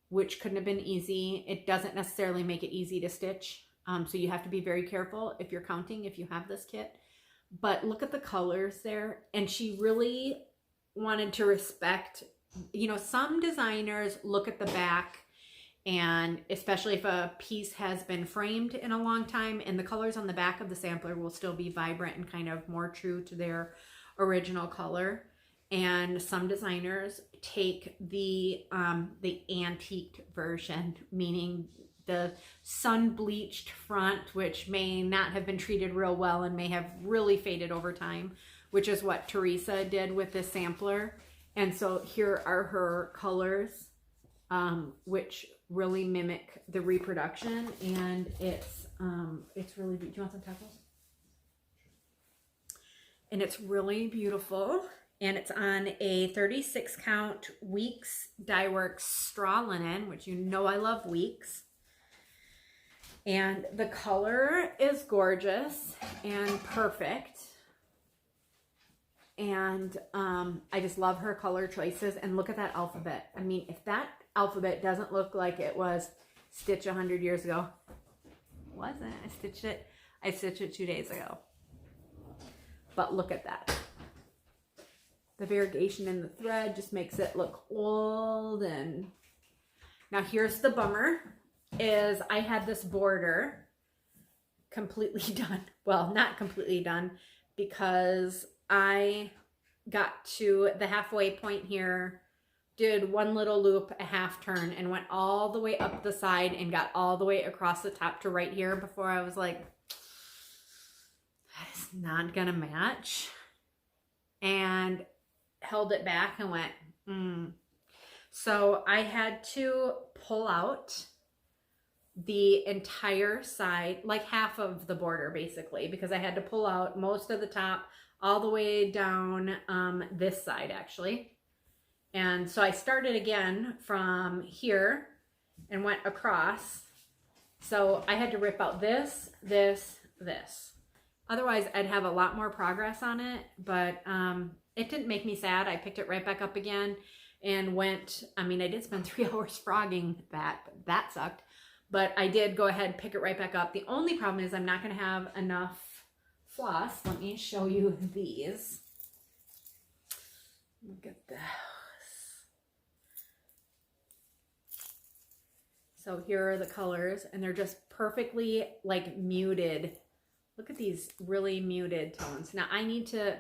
which couldn't have been easy. It doesn't necessarily make it easy to stitch. So you have to be very careful if you're counting, if you have this kit. But look at the colors there. And she really wanted to respect, you know, some designers look at the back, and especially if a piece has been framed in a long time, and the colors on the back of the sampler will still be vibrant and kind of more true to their original color. And some designers take the antiqued version, meaning the sun bleached front, which may not have been treated real well and may have really faded over time, which is what Teresa did with this sampler. And so here are her colors, which really mimic the reproduction, and it's really, do you want some tacos? And it's really beautiful, and it's on a 36 count Weeks Dyeworks straw linen, which you know I love Weeks. And the color is gorgeous and perfect. And I just love her color choices. And look at that alphabet. I mean, if that alphabet doesn't look like it was stitched 100 years ago, wasn't. I stitched it 2 days ago. But look at that. The variegation in the thread just makes it look old. And now here's the bummer, is I had this border completely done. Well, not completely done, because I got to the halfway point here, did one little loop, a half turn, and went all the way up the side and got all the way across the top to right here before I was like, that is not gonna match. And held it back and went, So I had to pull out the entire side, like half of the border basically, because I had to pull out most of the top all the way down this side actually. And so I started again from here and went across. So I had to rip out this. Otherwise I'd have a lot more progress on it, but it didn't make me sad. I picked it right back up again and went, I mean, I did spend 3 hours frogging that, but that sucked. But I did go ahead and pick it right back up. The only problem is I'm not going to have enough floss. Let me show you these. Look at those. So here are the colors, and they're just perfectly like muted. Look at these really muted tones. Now I need to,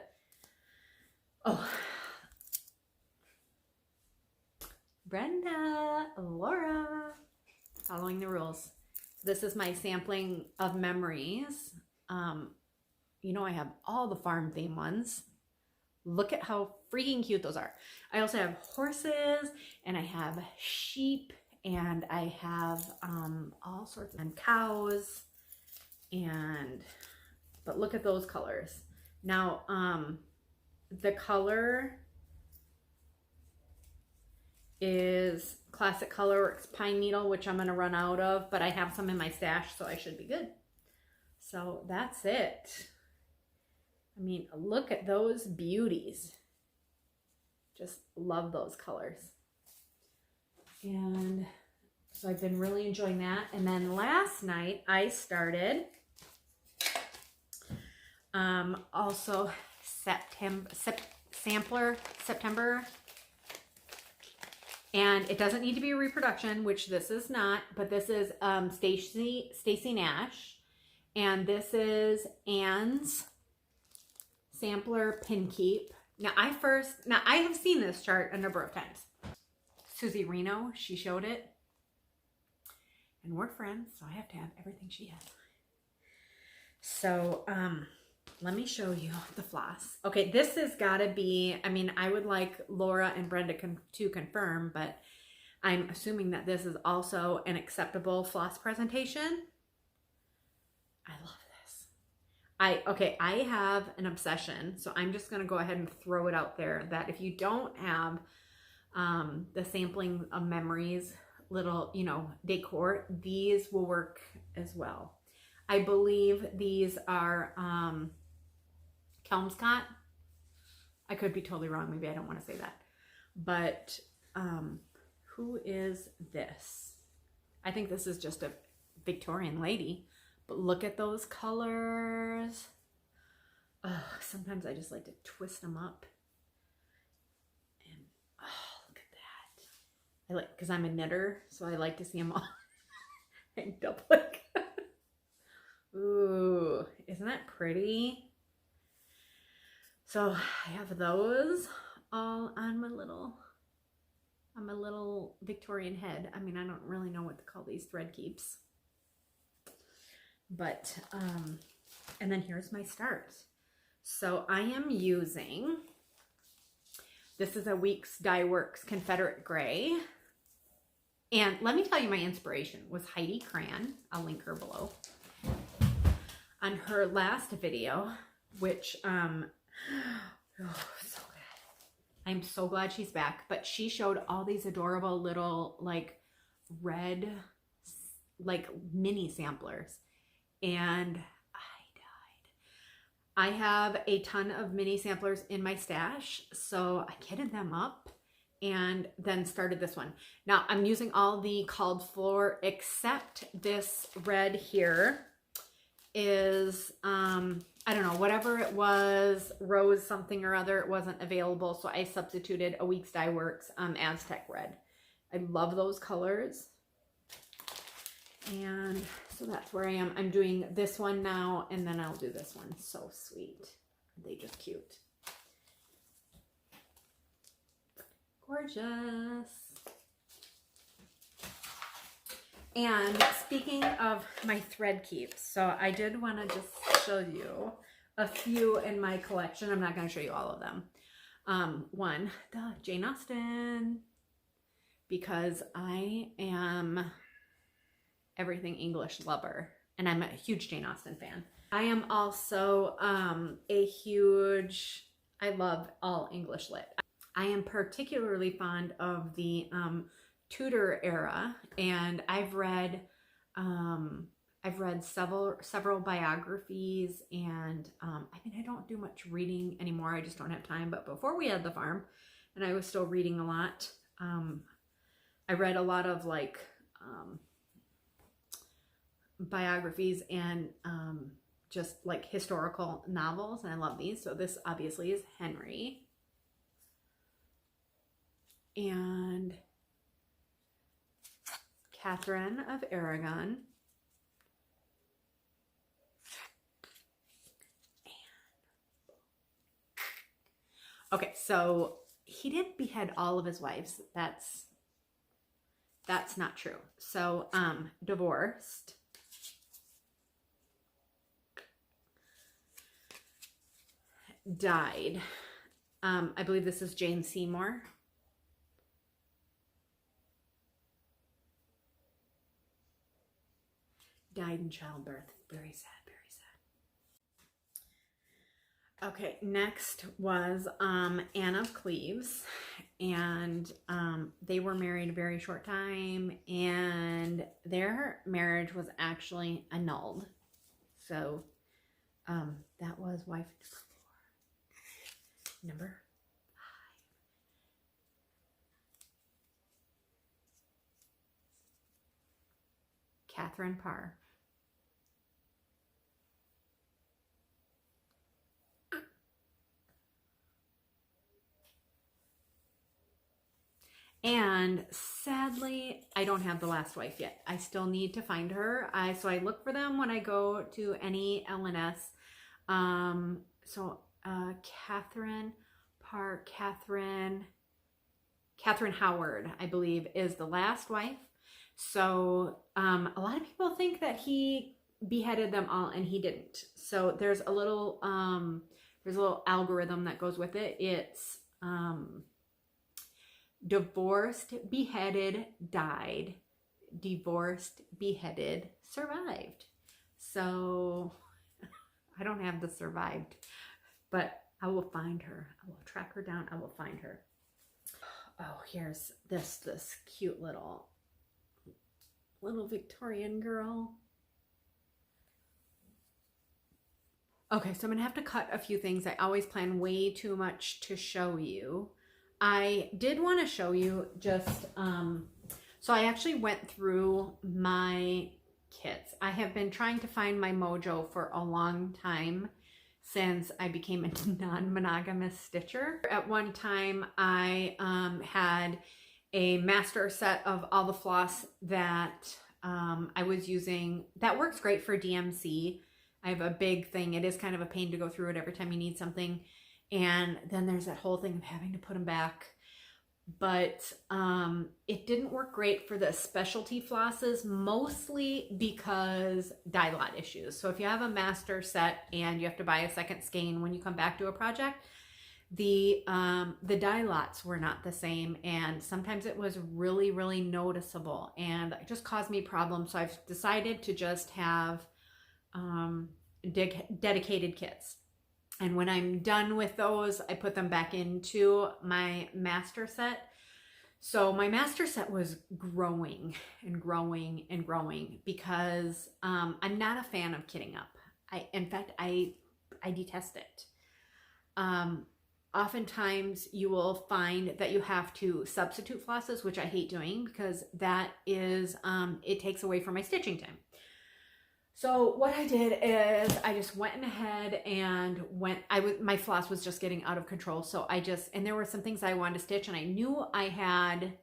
Brenda, Laura, following the rules. This is my sampling of memories. You know, I have all the farm theme ones. Look at how freaking cute those are. I also have horses, and I have sheep, and I have all sorts of cows, but look at those colors. Now, the color is Classic Colorworks Pine Needle, which I'm going to run out of, but I have some in my stash, so I should be good. So that's it. I mean, look at those beauties. Just love those colors. And so I've been really enjoying that. And then last night I started also September. And it doesn't need to be a reproduction, which this is not, but this is Stacy Nash. And this is Anne's sampler pin keep. Now I have seen this chart a number of times. Susie Reno, she showed it. And we're friends, so I have to have everything she has. So, let me show you the floss. Okay, this has got to be, I mean, I would like Laura and Brenda to confirm, but I'm assuming that this is also an acceptable floss presentation. I love this. I have an obsession, so I'm just going to go ahead and throw it out there that if you don't have the sampling of memories, little, decor, these will work as well. I believe these are Kelmscott. I could be totally wrong. Maybe I don't want to say that. But Who is this? I think this is just a Victorian lady, but look at those colors. Sometimes I just like to twist them up. And look at that. I like, because I'm a knitter, so I like to see them all hanged up like that. Ooh, isn't that pretty? So I have those all on my little Victorian head. I mean, I don't really know what to call these thread keeps. But, and then here's my start. So I am using, this is a Weeks Dye Works Confederate Gray. And let me tell you, my inspiration was Heidi Cran. I'll link her below. On her last video, which, oh, so good. I'm so glad she's back. But she showed all these adorable little, like, red, like, mini samplers. And I have a ton of mini samplers in my stash, so I kitted them up and then started this one. Now I'm using all the called for, except this red here is, I don't know, whatever it was, rose something or other, it wasn't available, so I substituted a Weeks Dye Works Aztec red. I love those colors. And so that's where I am. I'm doing this one now, and then I'll do this one. So sweet. They just cute. Gorgeous. And speaking of my thread keeps, so I did want to just show you a few in my collection. I'm not going to show you all of them. One, the Jane Austen, because I am everything English lover, and I'm a huge Jane Austen fan. I am also I love all English lit. I am particularly fond of the Tudor era, and I've read several biographies, and I mean, I don't do much reading anymore. I just don't have time. But before we had the farm, and I was still reading a lot, I read a lot of like biographies and just like historical novels, and I love these. So this obviously is Henry. And Catherine of Aragon. Okay, so he didn't behead all of his wives. That's not true. So divorced. Died. I believe this is Jane Seymour. Died in childbirth. Very sad, very sad. Okay, next was Anne of Cleves, and they were married a very short time, and their marriage was actually annulled. So that was wife number 5. Catherine Parr. And sadly, I don't have the last wife yet. I still need to find her. So I look for them when I go to any LNS. Catherine Parr, Catherine Howard, I believe, is the last wife. So a lot of people think that he beheaded them all, and he didn't. So there's a little algorithm that goes with it. It's divorced, beheaded, died, divorced, beheaded, survived. So I don't have the survived, but I will find her. I will track her down. I will find her. Oh, here's this cute little Victorian girl. Okay, so I'm gonna have to cut a few things. I always plan way too much to show you. I did want to show you just, so I actually went through my kits. I have been trying to find my mojo for a long time since I became a non-monogamous stitcher. At one time, I had a master set of all the floss that I was using. That works great for DMC. I have a big thing. It is kind of a pain to go through it every time you need something. And then there's that whole thing of having to put them back. But it didn't work great for the specialty flosses, mostly because dye lot issues. So if you have a master set and you have to buy a second skein when you come back to a project, the dye lots were not the same, and sometimes it was really, really noticeable, and it just caused me problems. So I've decided to just have dedicated kits. And when I'm done with those, I put them back into my master set. So my master set was growing and growing and growing because I'm not a fan of kitting up. In fact, I detest it. Oftentimes you will find that you have to substitute flosses, which I hate doing because that is, it takes away from my stitching time. So what I did is I just went ahead and my floss was just getting out of control. So and there were some things I wanted to stitch, and I knew I had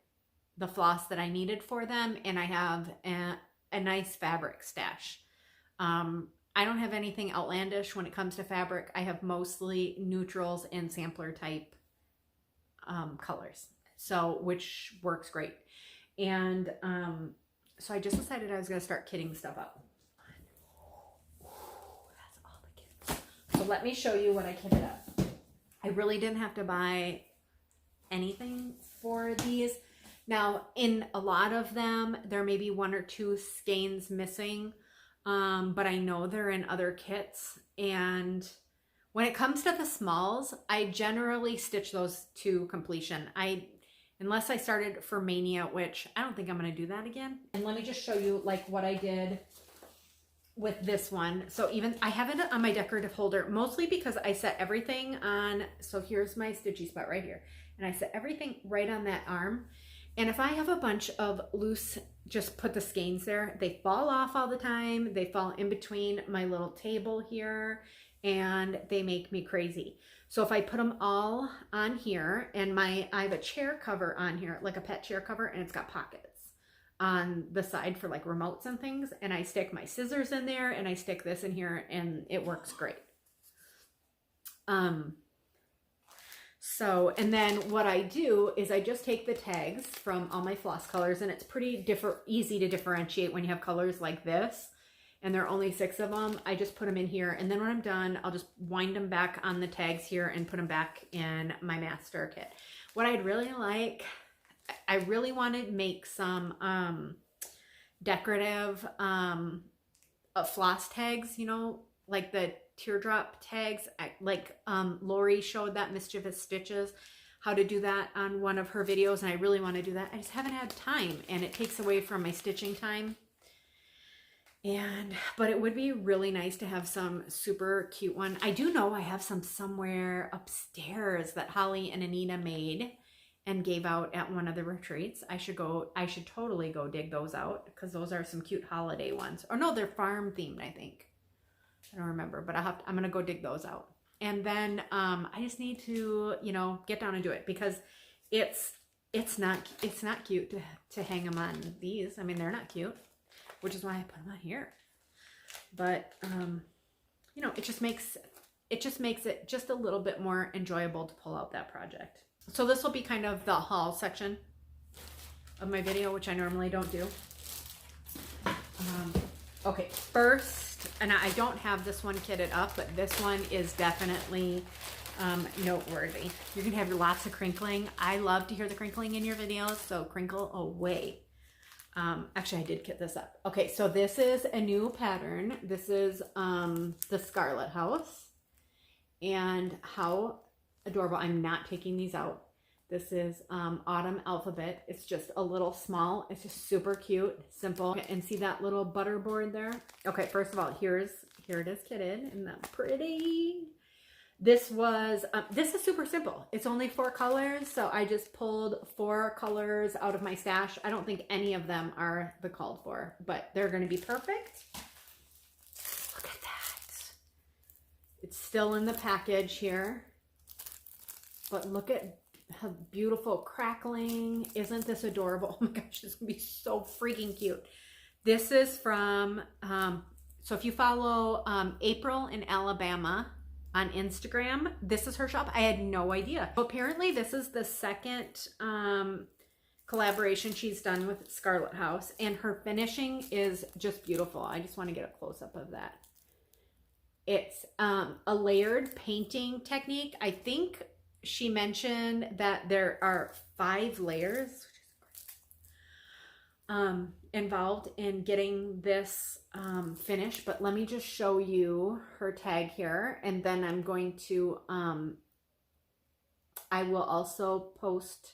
the floss that I needed for them, and I have a nice fabric stash. I don't have anything outlandish when it comes to fabric. I have mostly neutrals and sampler type colors, so which works great. And so I just decided I was going to start kitting stuff up. So let me show you what I kitted up. I really didn't have to buy anything for these. Now, in a lot of them, there may be 1 or 2 skeins missing, but I know they're in other kits. And when it comes to the smalls, I generally stitch those to completion. Unless I started for Mania, which I don't think I'm going to do that again. And let me just show you like what I did with this one. So even I have it on my decorative holder, mostly because I set everything on. So here's my stitchy spot right here, and I set everything right on that arm. And if I have a bunch of loose, just put the skeins there, they fall off all the time. They fall in between my little table here, and they make me crazy. So if I put them all on here, and I have a chair cover on here, like a pet chair cover, and it's got pockets on the side for like remotes and things, and I stick my scissors in there, and I stick this in here, and it works great. So, and then what I do is I just take the tags from all my floss colors, and it's pretty easy to differentiate when you have colors like this, and there are only 6 of them. I just put them in here, and then when I'm done, I'll just wind them back on the tags here and put them back in my master kit. What I'd really like, I really want to make some decorative floss tags, you know, like the teardrop tags. Like Lori showed that Mischievous Stitches how to do that on one of her videos, and I really want to do that. I just haven't had time, and it takes away from my stitching time. But it would be really nice to have some super cute one. I do know I have some somewhere upstairs that Holly and Anita made and gave out at one of the retreats. I should totally go dig those out, because those are some cute holiday ones. Or no, they're farm themed, I think. I don't remember, but I'm gonna go dig those out. And then I just need to, you know, get down and do it, because it's not cute to hang them on these. I mean, they're not cute, which is why I put them on here. But you know, it just makes it just a little bit more enjoyable to pull out that project. So this will be kind of the haul section of my video, which I normally don't do. Okay, first, and I don't have this one kitted up, but this one is definitely noteworthy. You're gonna have lots of crinkling. I love to hear the crinkling in your videos, so crinkle away. Actually, I did kit this up. Okay, so this is a new pattern. This is the Scarlet House, and how adorable. I'm not taking these out. This is Autumn Alphabet. It's just a little small. It's just super cute, simple. And see that little butterboard there? Okay, first of all, here it is kitted. Isn't that pretty? This was, this is super simple. It's only 4 colors. So I just pulled 4 colors out of my stash. I don't think any of them are the called for, but they're going to be perfect. Look at that. It's still in the package here, but look at how beautiful crackling. Isn't this adorable? Oh my gosh, this is going to be so freaking cute. This is from, so if you follow April in Alabama on Instagram, this is her shop. I had no idea. Apparently this is the second collaboration she's done with Scarlet House, and her finishing is just beautiful. I just want to get a close-up of that. It's a layered painting technique. I think she mentioned that there are 5 layers involved in getting this finished, but let me just show you her tag here, and then I'm going to I will also post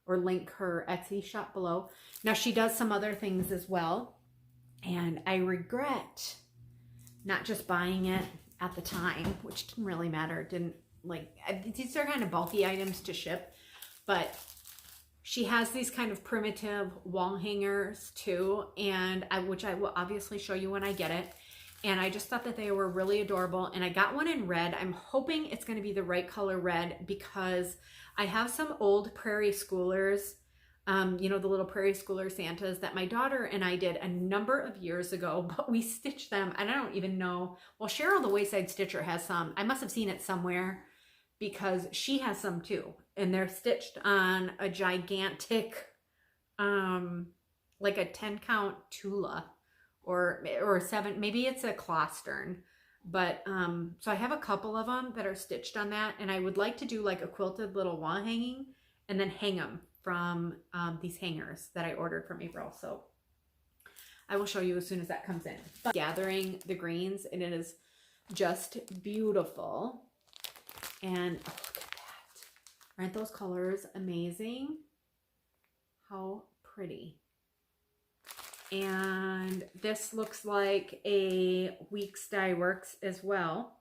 or link her Etsy shop below. Now she does some other things as well, and I regret not just buying it at the time, which didn't really matter. It didn't, like, these are kind of bulky items to ship, but she has these kind of primitive wall hangers too, and which I will obviously show you when I get it. And I just thought that they were really adorable, and I got one in red. I'm hoping it's going to be the right color red, because I have some old Prairie Schoolers, you know, the little Prairie Schooler Santas that my daughter and I did a number of years ago, but we stitched them, and I don't even know. Well, Cheryl the Wayside Stitcher has some. I must have seen it somewhere, because she has some too, and they're stitched on a gigantic, like a 10 count Tula, or 7, maybe it's a Clostern, but so I have a couple of them that are stitched on that, and I would like to do like a quilted little wall hanging and then hang them from these hangers that I ordered from April. So I will show you as soon as that comes in. But gathering the greens, and it is just beautiful. And oh, look at that. Aren't those colors amazing? How pretty. And this looks like a Weeks Dye Works as well.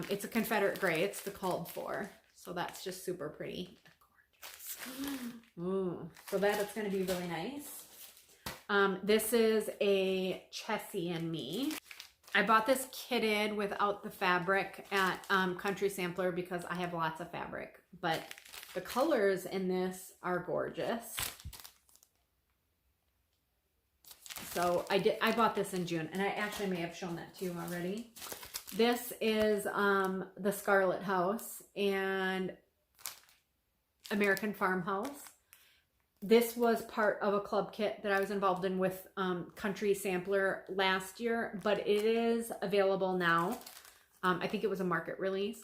It's a Confederate gray. It's the called for. So that's just super pretty. Gorgeous. Ooh, so that is going to be really nice. This is a Chessie and Me. I bought this kitted without the fabric at Country Sampler because I have lots of fabric, but the colors in this are gorgeous. So I bought this in June, and I actually may have shown that to you already. This is the Scarlet House and American Farmhouse. This was part of a club kit that I was involved in with Country Sampler last year, but it is available now. I think it was a market release.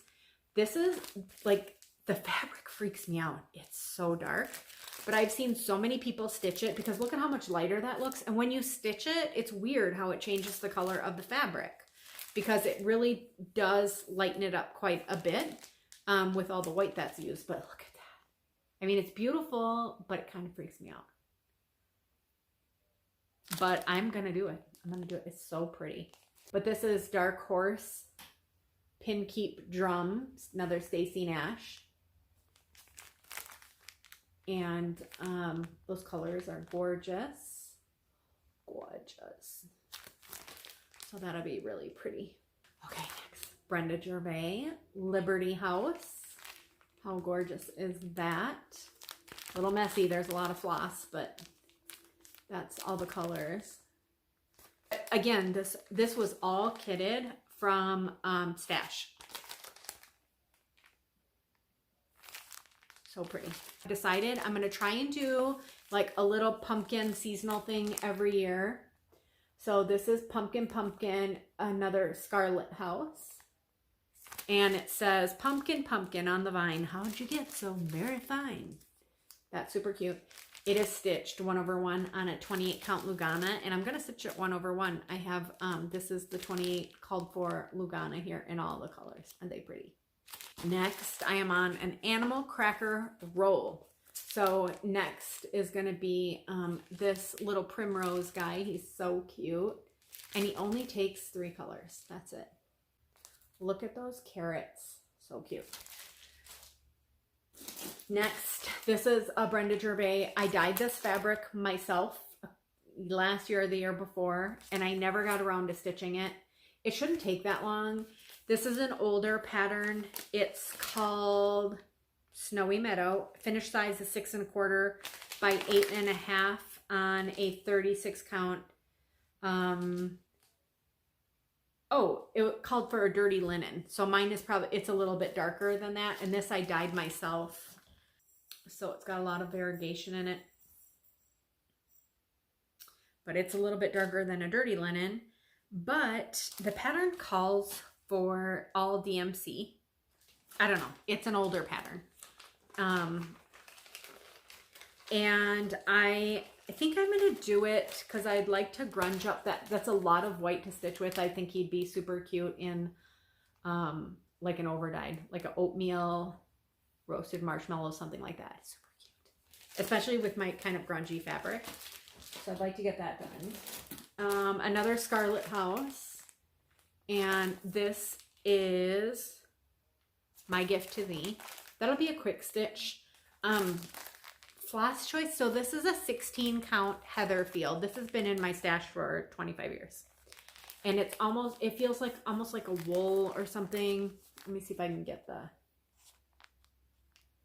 This is like, the fabric freaks me out. It's so dark, but I've seen so many people stitch it, because look at how much lighter that looks. And when you stitch it, it's weird how it changes the color of the fabric, because it really does lighten it up quite a bit with all the white that's used. But look at I mean, it's beautiful, but it kind of freaks me out. But I'm going to do it. I'm going to do it. It's so pretty. But this is Dark Horse Pin Keep Drum, another Stacy Nash. And those colors are gorgeous. Gorgeous. So that'll be really pretty. Okay, next. Brenda Gervais, Liberty House. How gorgeous is that? A little messy. There's a lot of floss, but that's all the colors. Again, this was all kitted from Stash. So pretty. I decided I'm going to try and do like a little pumpkin seasonal thing every year. So this is Pumpkin Pumpkin, another Scarlet House. And it says, pumpkin, pumpkin on the vine. How'd you get so very fine? That's super cute. It is stitched 1/1 on a 28 count Lugana. And I'm going to stitch it 1/1. I have, this is the 28 called for Lugana here in all the colors. Aren't they pretty? Next, I am on an animal cracker roll. So next is going to be this little primrose guy. He's so cute. And he only takes 3 colors. That's it. Look at those carrots. So cute. Next, this is a Brenda Gervais. I dyed this fabric myself last year or the year before, and I never got around to stitching it. It shouldn't take that long. This is an older pattern. It's called Snowy Meadow. Finish size is 6 1/4 by 8 1/2 on a 36 count. Oh, it called for a dirty linen. So mine is probably, it's a little bit darker than that. And this I dyed myself. So it's got a lot of variegation in it. But it's a little bit darker than a dirty linen. But the pattern calls for all DMC. I don't know. It's an older pattern. And I think I'm going to do it because I'd like to grunge up that. That's a lot of white to stitch with. I think he'd be super cute in like an overdyed, like an oatmeal, roasted marshmallow, something like that. Super cute. Especially with my kind of grungy fabric. So I'd like to get that done. Another Scarlet House. And this is My Gift to Thee. That'll be a quick stitch. Floss choice. So this is a 16 count Heatherfield. This has been in my stash for 25 years. And it's almost, it feels like almost like a wool or something. Let me see if I can get the,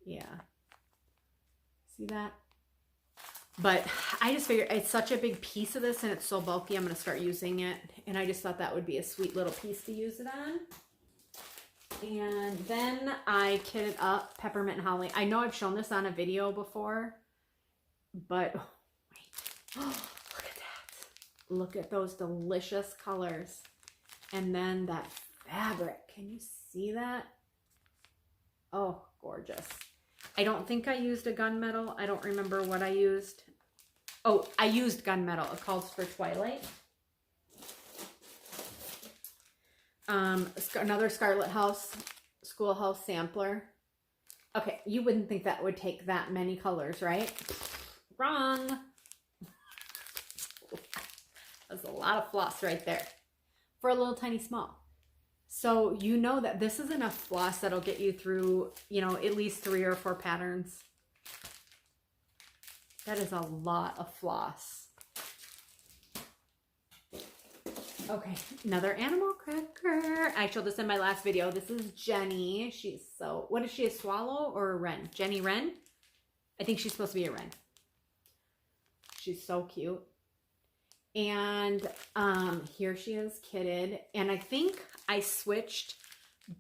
yeah. See that? But I just figured it's such a big piece of this and it's so bulky, I'm going to start using it. And I just thought that would be a sweet little piece to use it on. And then I kitted up Peppermint and Holly. I know I've shown this on a video before, but oh, wait. Oh, look at that. Look at those delicious colors. And then that fabric. Can you see that? Oh, gorgeous. I don't think I used a gunmetal. I don't remember what I used. Oh, I used gunmetal. It calls for Twilight. Another Scarlet House Schoolhouse sampler. Okay, you wouldn't think that would take that many colors, right? Wrong. That's a lot of floss right there for a little tiny small. So you know that this is enough floss that'll get you through, you know, at least 3 or 4 patterns. That is a lot of floss. Okay, another animal cracker. I showed this in my last video. This is Jenny. She's so, what is she, a swallow or a wren? Jenny Wren? I think she's supposed to be a wren. She's so cute. And here she is kitted. And I think I switched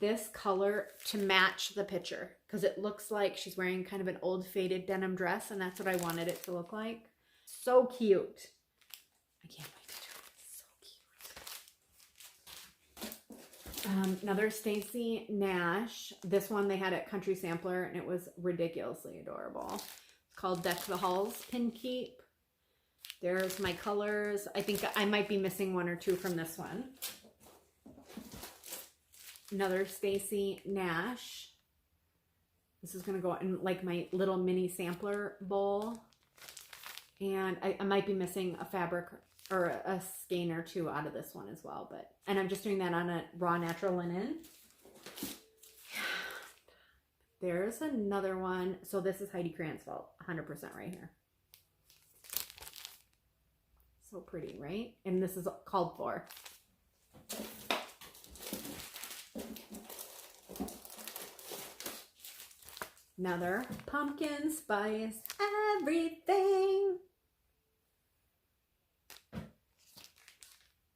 this color to match the picture because it looks like she's wearing kind of an old faded denim dress, and that's what I wanted it to look like. So cute. I can't wait to do it. So cute. Another Stacy Nash. This one they had at Country Sampler, and it was ridiculously adorable. It's called Deck the Halls Pin Keep. There's my colors. I think I might be missing 1 or 2 from this one. Another Stacy Nash. This is going to go in like my little mini sampler bowl. And I might be missing a fabric or a skein or 2 out of this one as well. And I'm just doing that on a raw natural linen. There's another one. So this is Heidi Cransfeld, 100% right here. So pretty, right? And this is called for. Another pumpkin spice everything.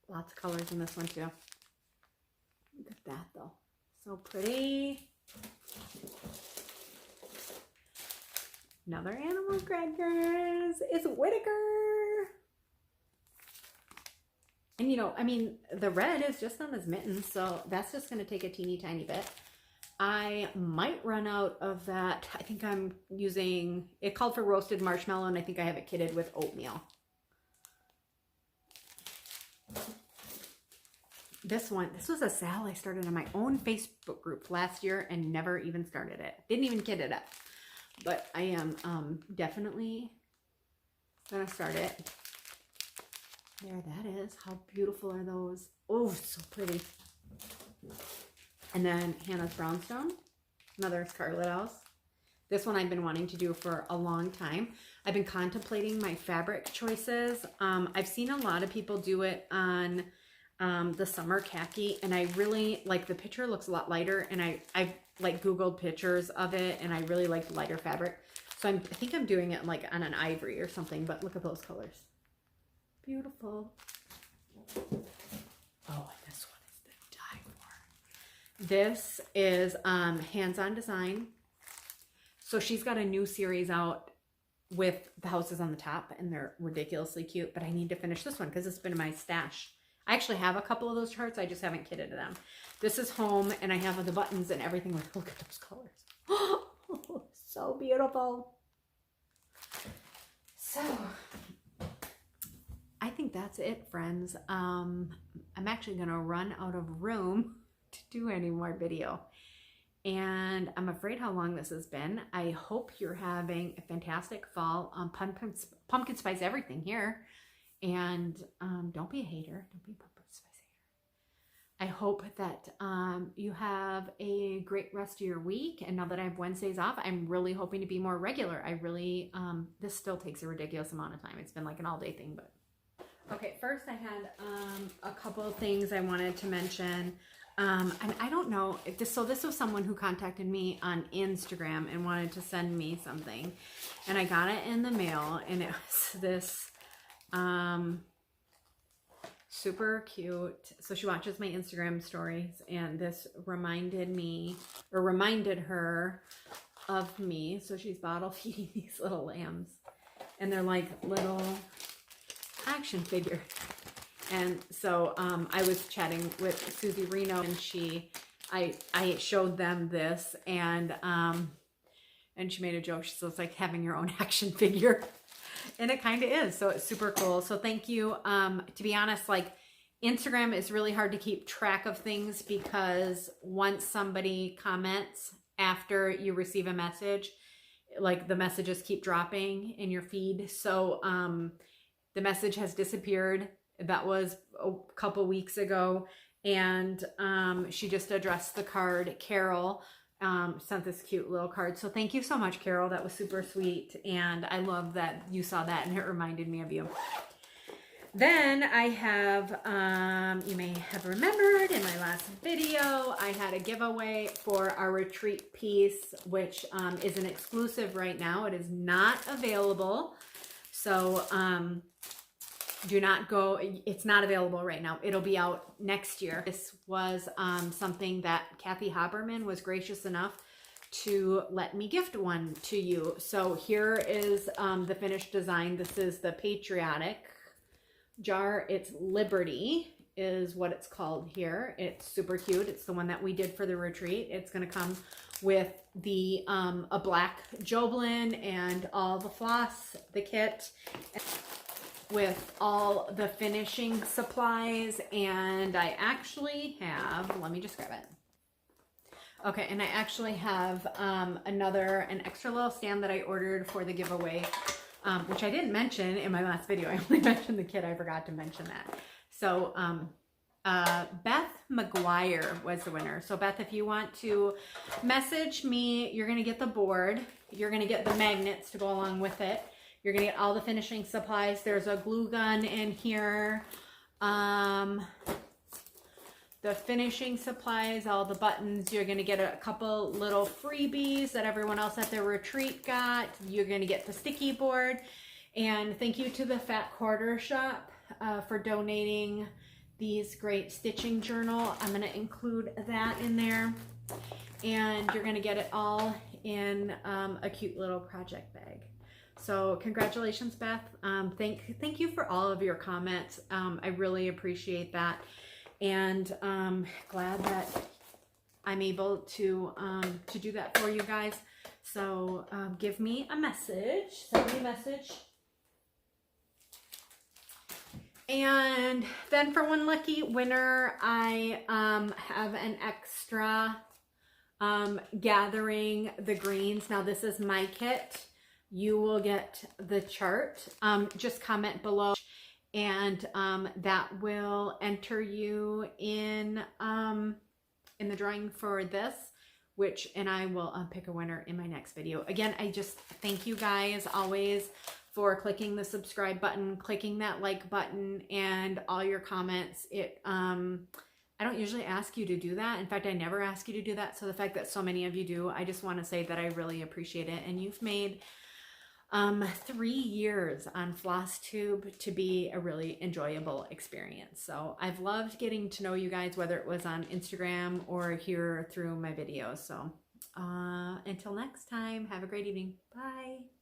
Lots of colors in this one too. Look at that though. So pretty. Another animal crackers. It's Whitaker. And you know, I mean, the red is just on his mittens, so that's just going to take a teeny tiny bit. I might run out of that. I think I'm using, it called for roasted marshmallow, and I think I have it kitted with oatmeal. This one, this was a sale I started on my own Facebook group last year and never even started it. Didn't even kit it up. But I am definitely going to start it. There that is. How beautiful are those? Oh, so pretty. And then Hannah's Brownstone, another Scarlet House. This one I've been wanting to do for a long time. I've been contemplating my fabric choices. I've seen a lot of people do it on the summer khaki, and I really like, the picture looks a lot lighter, and I've like Googled pictures of it, and I really like lighter fabric. So I think I'm doing it like on an ivory or something, but look at those colors. Beautiful. Oh, and this one is the die for. This is Hands-On Design. So she's got a new series out with the houses on the top, and they're ridiculously cute, but I need to finish this one because it's been in my stash. I actually have a couple of those charts. I just haven't kitted them. This is home, and I have the buttons and everything. Like, look at those colors. Oh, so beautiful. So I think that's it, friends. I'm actually going to run out of room to do any more video. And I'm afraid how long this has been. I hope you're having a fantastic fall. Pumpkin spice everything here. And don't be a hater. Don't be a pumpkin spice hater. I hope that you have a great rest of your week. And now that I have Wednesdays off, I'm really hoping to be more regular. I really, this still takes a ridiculous amount of time. It's been like an all-day thing, but. Okay, first I had a couple of things I wanted to mention. And I don't know if this, so this was someone who contacted me on Instagram and wanted to send me something, and I got it in the mail, and it was this, super cute. So she watches my Instagram stories, and this reminded her of me. So she's bottle feeding these little lambs, and they're like little action figures. And so I was chatting with Susie Reno, and I showed them this, and she made a joke. She said, it's like having your own action figure. And it kind of is. So it's super cool. So thank you. To be honest, like, Instagram is really hard to keep track of things, because once somebody comments after you receive a message, like, the messages keep dropping in your feed. So the message has disappeared. That was a couple weeks ago, and she just addressed the card. Carol sent this cute little card. So thank you so much, Carol. That was super sweet, and I love that you saw that, and it reminded me of you. Then I have, you may have remembered in my last video, I had a giveaway for our retreat piece, which is an exclusive right now. It is not available. So do not go, it's not available right now. It'll be out next year. This was something that Kathy Haberman was gracious enough to let me gift one to you. So here is the finished design. This is the patriotic jar. It's Liberty is what it's called here. It's super cute. It's the one that we did for the retreat. It's going to come with the a black Joblin and all the floss, the kit, with all the finishing supplies. And I actually have, let me just grab it. Okay, and I actually have an extra little stand that I ordered for the giveaway, which I didn't mention in my last video. I only mentioned the kit. I forgot to mention that. So Beth McGuire was the winner. So Beth, if you want to message me, you're going to get the board. You're going to get the magnets to go along with it. You're going to get all the finishing supplies. There's a glue gun in here. The finishing supplies, all the buttons. You're going to get a couple little freebies that everyone else at their retreat got. You're going to get the sticky board. And thank you to the Fat Quarter Shop for donating these great stitching journal. I'm going to include that in there. And you're going to get it all in a cute little project bag. So congratulations, Beth. Thank you for all of your comments. I really appreciate that. And glad that I'm able to do that for you guys. So give me a message. Send me a message. And then for one lucky winner, I have an extra gathering the greens. Now this is my kit. You will get the chart. Just comment below, and that will enter you in in the drawing for this, and I will pick a winner in my next video. Again, I just thank you guys always for clicking the subscribe button, clicking that like button, and all your comments. I don't usually ask you to do that. In fact, I never ask you to do that. So the fact that so many of you do, I just want to say that I really appreciate it. And you've made 3 years on Flosstube to be a really enjoyable experience. So I've loved getting to know you guys, whether it was on Instagram or here through my videos. So until next time, have a great evening. Bye.